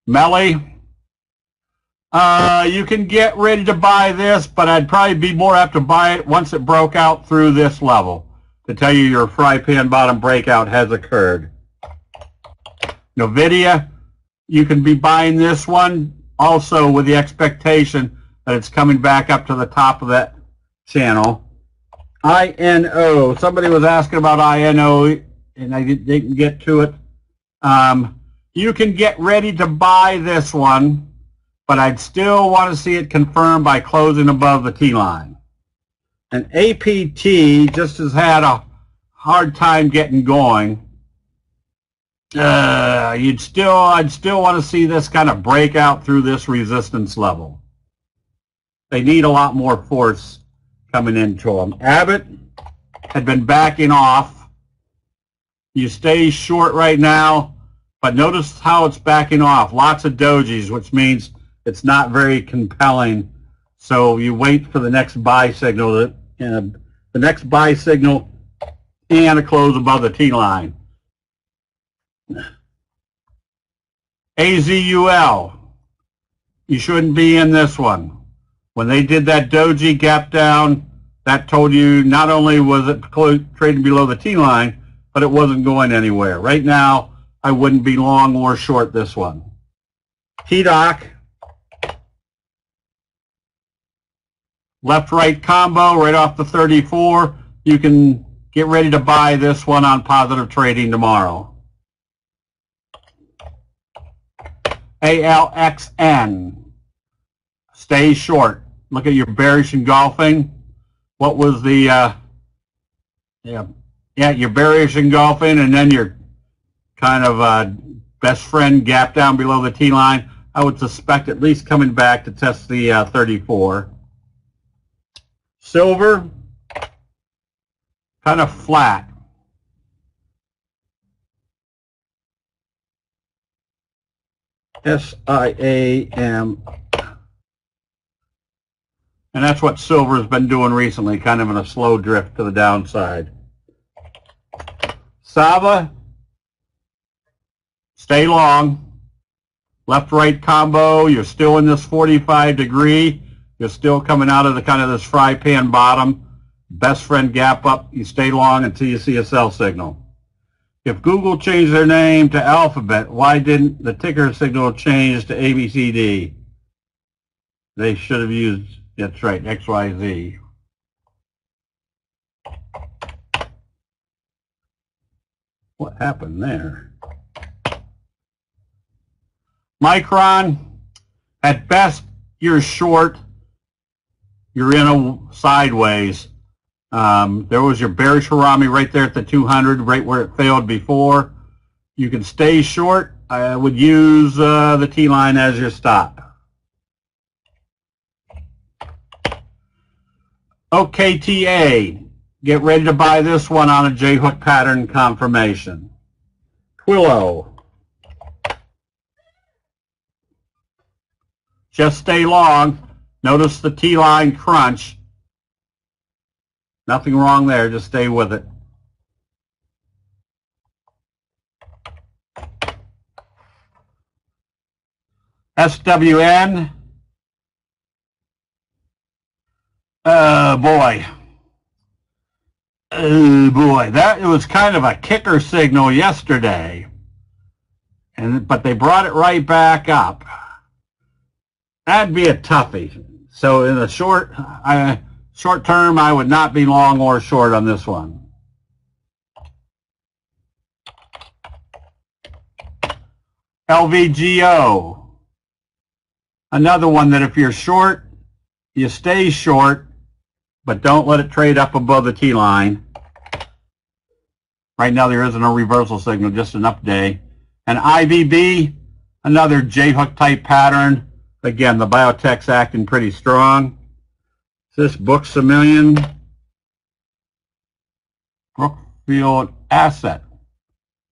Melly, you can get ready to buy this, but I'd probably be more apt to buy it once it broke out through this level to tell you your fry pan bottom breakout has occurred. Nvidia, you can be buying this one also with the expectation that it's coming back up to the top of that channel. INO, somebody was asking about INO and I didn't get to it. You can get ready to buy this one, but I'd still want to see it confirmed by closing above the T-line. And APT just has had a hard time getting going. I'd still want to see this kind of break out through this resistance level. They need a lot more force coming into them. Abbott had been backing off. You stay short right now, but notice how it's backing off. Lots of dojis, which means it's not very compelling. So you wait for the next buy signal, and a close above the T-line. AZUL, you shouldn't be in this one. When they did that doji gap down, that told you not only was it trading below the T-line, but it wasn't going anywhere. Right now, I wouldn't be long or short this one. TDOC, left-right combo right off the 34. You can get ready to buy this one on positive trading tomorrow. ALXN, stay short. Look at your bearish engulfing. What was the, your bearish engulfing, and then your kind of best friend gap down below the T-line. I would suspect at least coming back to test the 34. Silver, kind of flat. SIAM. And that's what silver has been doing recently, kind of in a slow drift to the downside. Sava, stay long. Left-right combo, you're still in this 45 degree. You're still coming out of the kind of this fry pan bottom. Best friend gap up, you stay long until you see a sell signal. If Google changed their name to Alphabet, why didn't the ticker signal change to ABCD? They should have used, that's right, XYZ. What happened there? Micron, at best, you're short. You're in a sideways. There was your bearish harami right there at the 200, right where it failed before. You can stay short. I would use the T-line as your stop. OKTA, get ready to buy this one on a J-hook pattern confirmation. Twillo, just stay long. Notice the T-line crunch. Nothing wrong there, just stay with it. SWN, oh boy, that was kind of a kicker signal yesterday, but they brought it right back up. That'd be a toughie. So in the short term, I would not be long or short on this one. LVGO. Another one that if you're short, you stay short, but don't let it trade up above the T-line. Right now there isn't a reversal signal, just an up day. And IVB, another J-hook type pattern. Again, the biotech's acting pretty strong. This Books a Million. Brookfield Asset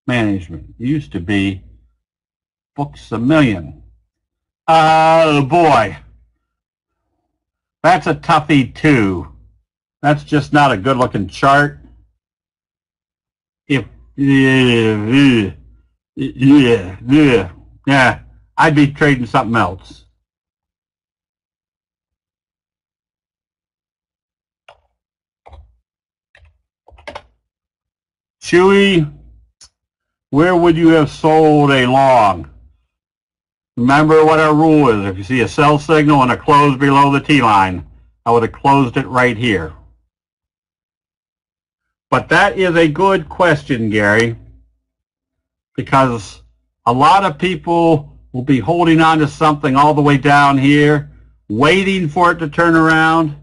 Management. Used to be Books a Million. Oh boy, that's a toughie too. That's just not a good looking chart. If yeah, I'd be trading something else. Chewy, where would you have sold a long? Remember what our rule is. If you see a sell signal and a close below the T-line, I would have closed it right here. But that is a good question, Gary, because a lot of people will be holding on to something all the way down here, waiting for it to turn around.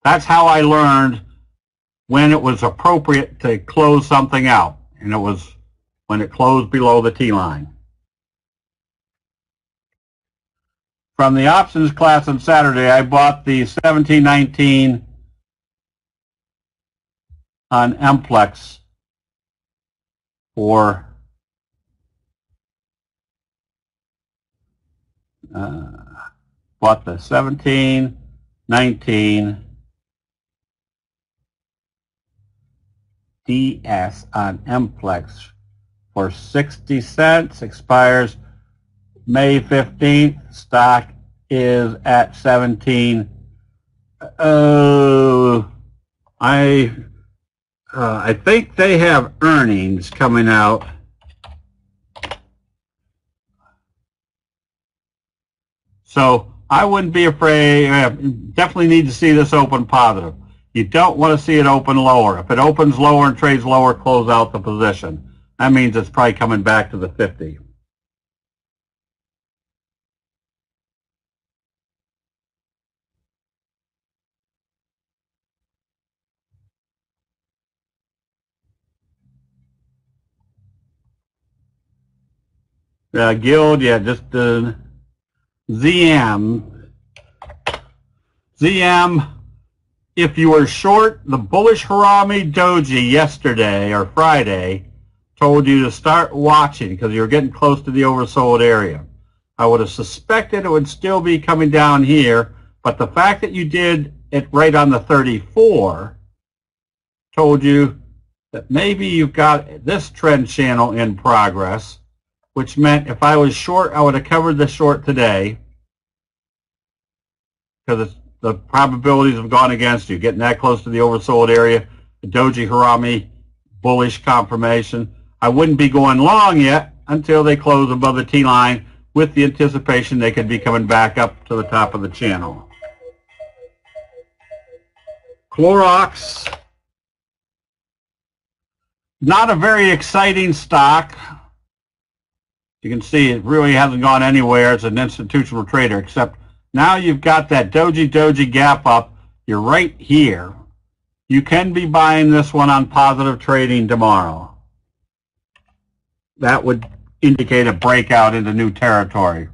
That's how I learned when it was appropriate to close something out, and it was when it closed below the T-line. From the options class on Saturday, I bought the 1719 on Mplex for bought the 1719 DS on Mplex for 60 cents. Expires May 15th. Stock is at 17. I think they have earnings coming out. So I wouldn't be afraid. Definitely need to see this open positive. You don't want to see it open lower. If it opens lower and trades lower, close out the position. That means it's probably coming back to the 50. Guild, yeah, just ZM. ZM, if you were short the bullish Harami Doji yesterday or Friday, told you to start watching because you're getting close to the oversold area. I would have suspected it would still be coming down here, but the fact that you did it right on the 34 told you that maybe you've got this trend channel in progress, which meant if I was short, I would have covered the short today because the probabilities have gone against you. Getting that close to the oversold area, the Doji Harami bullish confirmation. I wouldn't be going long yet until they close above the T-line with the anticipation they could be coming back up to the top of the channel. Clorox, not a very exciting stock. You can see it really hasn't gone anywhere as an institutional trader, except now you've got that doji gap up. You're right here. You can be buying this one on positive trading tomorrow. That would indicate a breakout into new territory.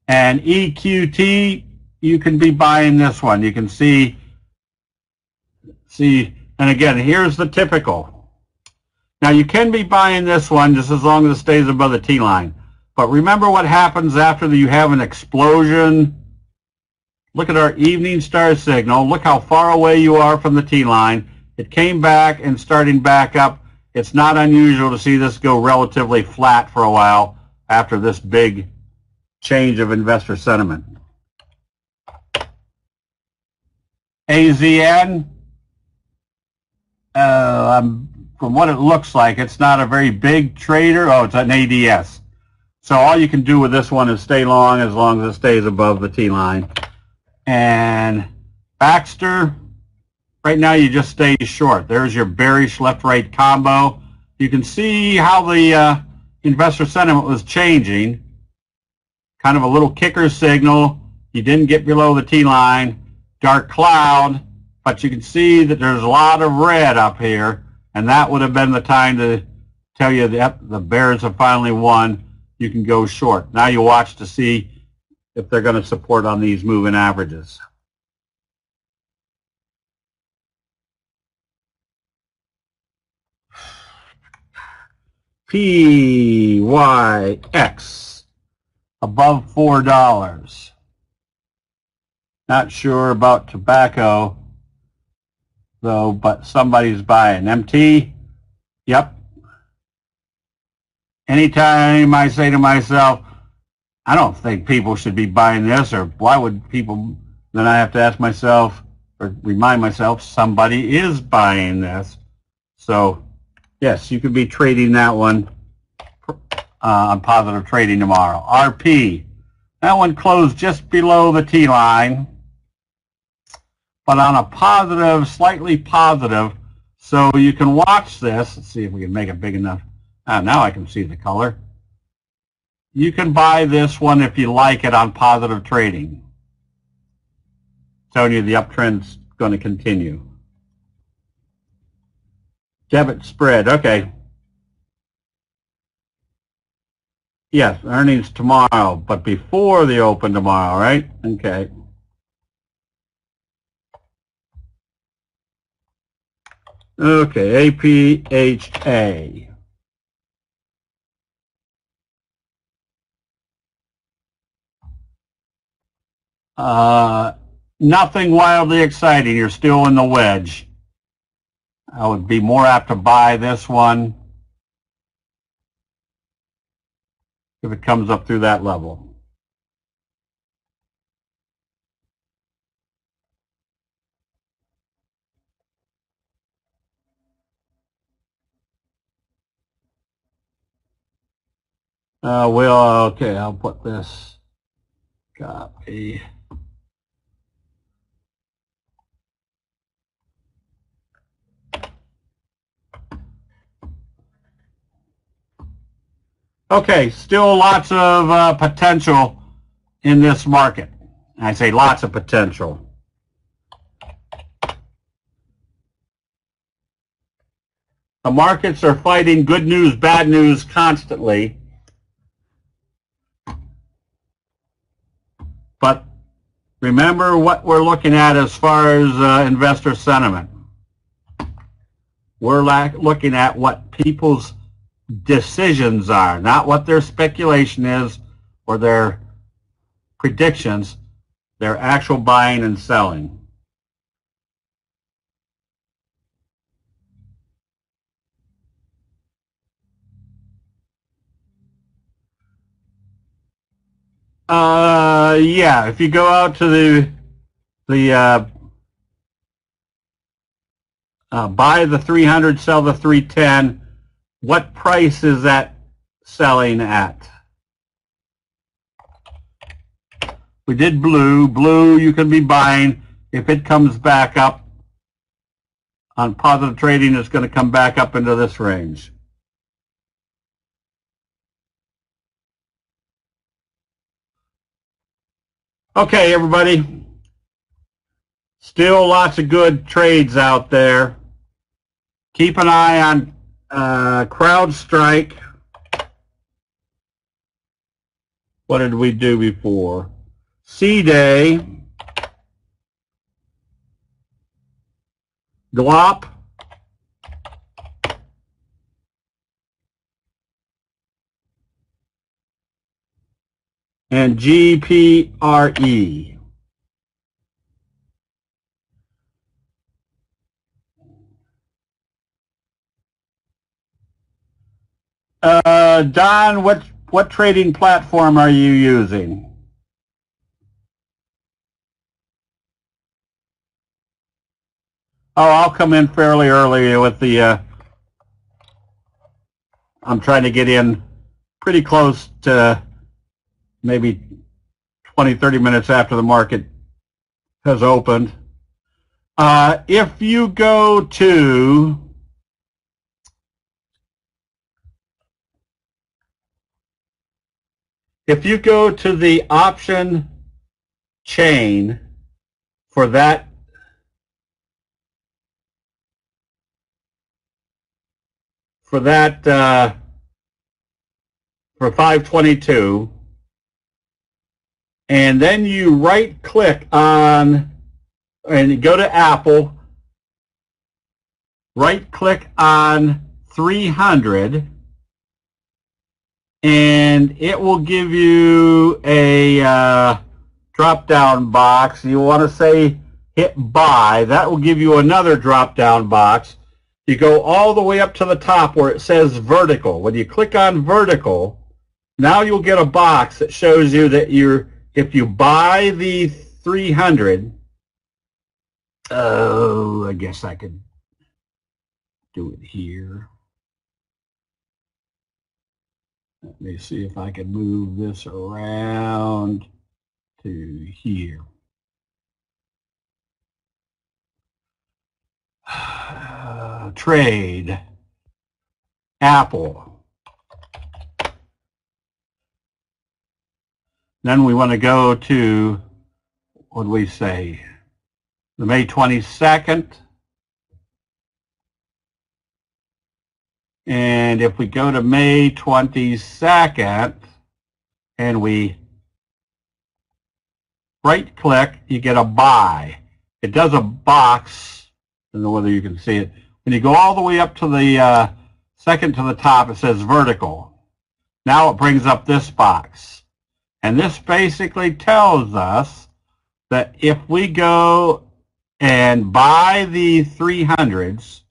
And EQT, you can be buying this one. You can see, and again, here's the typical. Now you can be buying this one just as long as it stays above the T line. But remember what happens after you have an explosion. Look at our evening star signal. Look how far away you are from the T line. It came back and starting back up. It's not unusual to see this go relatively flat for a while after this big change of investor sentiment. AZN, from what it looks like, it's not a very big trader. Oh, it's an ADS. So all you can do with this one is stay long as it stays above the T line. And Baxter, right now you just stay short. There's your bearish left-right combo. You can see how the investor sentiment was changing. Kind of a little kicker signal. You didn't get below the T line. Dark cloud, but you can see that there's a lot of red up here, and that would have been the time to tell you that the bears have finally won. You can go short. Now you watch to see if they're going to support on these moving averages. PYX above $4. Not sure about tobacco though, but somebody's buying. MT, yep. Anytime I say to myself, I don't think people should be buying this, or why would people, then I have to ask myself, or remind myself, somebody is buying this. So, yes, you could be trading that one on positive trading tomorrow. RP, that one closed just below the T line, but on a positive, slightly positive, so you can watch this. Let's see if we can make it big enough. Now I can see the color. You can buy this one if you like it on positive trading. Telling you the uptrend's going to continue. Debit spread, okay. Yes, earnings tomorrow, but before the open tomorrow, right? Okay. Okay, APHA. Nothing wildly exciting. You're still in the wedge. I would be more apt to buy this one if it comes up through that level. Well, okay, I'll put this copy. Okay, still lots of potential in this market. I say lots of potential. The markets are fighting good news, bad news constantly. But remember what we're looking at as far as investor sentiment. We're looking at what people's decisions are, not what their speculation is or their predictions, their actual buying and selling. Yeah, if you go out to the buy the 300, sell the 310, what price is that selling at? We did blue. Blue you can be buying. If it comes back up on positive trading, it's going to come back up into this range. Okay, everybody. Still lots of good trades out there. Keep an eye on CrowdStrike. What did we do before? C-Day, GLOP, and GPRE. Don, what trading platform are you using? Oh, I'll come in fairly early with the, I'm trying to get in pretty close to maybe 20, 30 minutes after the market has opened. If you go to the option chain for that for 522, and then you right click on and you go to Apple, right click on 300, and it will give you a drop down box. You want to say hit buy. That will give you another drop down box. You go all the way up to the top where it says vertical. When you click on vertical, now you'll get a box that shows you that if you buy the 300, I guess I could do it here. Let me see if I can move this around to here. Trade, Apple. Then we want to go to, what do we say, the May 22nd. And if we go to May 22nd and we right click, you get a buy. It does a box. I don't know whether you can see it. When you go all the way up to the second to the top, it says vertical. Now it brings up this box. And this basically tells us that if we go and buy the 300s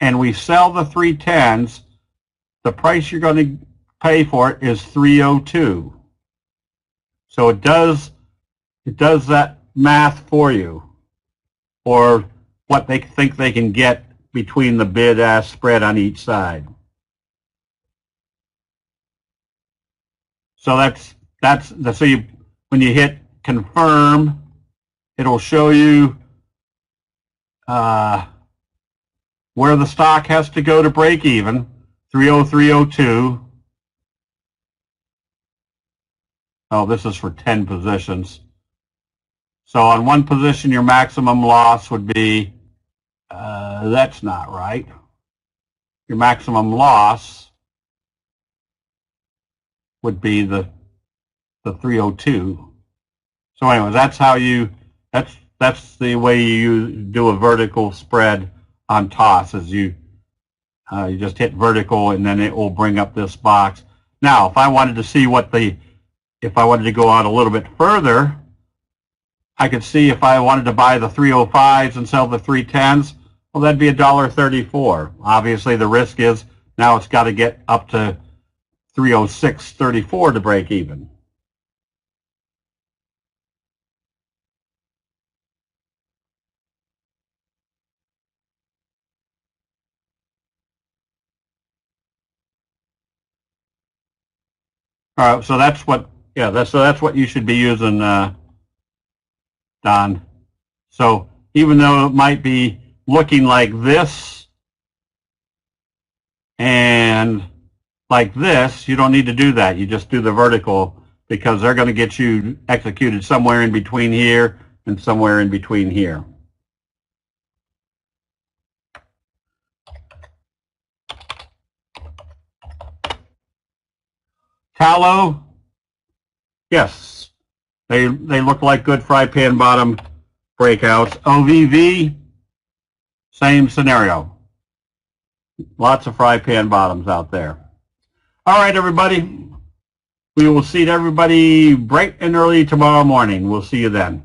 and we sell the 310s, the price you're going to pay for it is 302. So it does that math for you, or what they think they can get between the bid-ask spread on each side. So when you hit confirm, it'll show you where the stock has to go to break even, 30302. Oh, this is for 10 positions. So on one position, your maximum loss would be, that's not right. Your maximum loss would be the 302. So anyway, that's the way you do a vertical spread on toss, is you just hit vertical and then it will bring up this box. Now, if I wanted to see if I wanted to go out a little bit further, I could see if I wanted to buy the 305s and sell the 310s, well, that'd be $1.34. Obviously, the risk is now it's got to get up to 306.34 to break even. All right, so that's what you should be using, Don. So even though it might be looking like this and like this, you don't need to do that. You just do the vertical, because they're going to get you executed somewhere in between here and somewhere in between here. Tallow, Yes, they look like good fry pan bottom breakouts. OVV, same scenario. Lots of fry pan bottoms out there. All right, everybody. We will see everybody bright and early tomorrow morning. We'll see you then.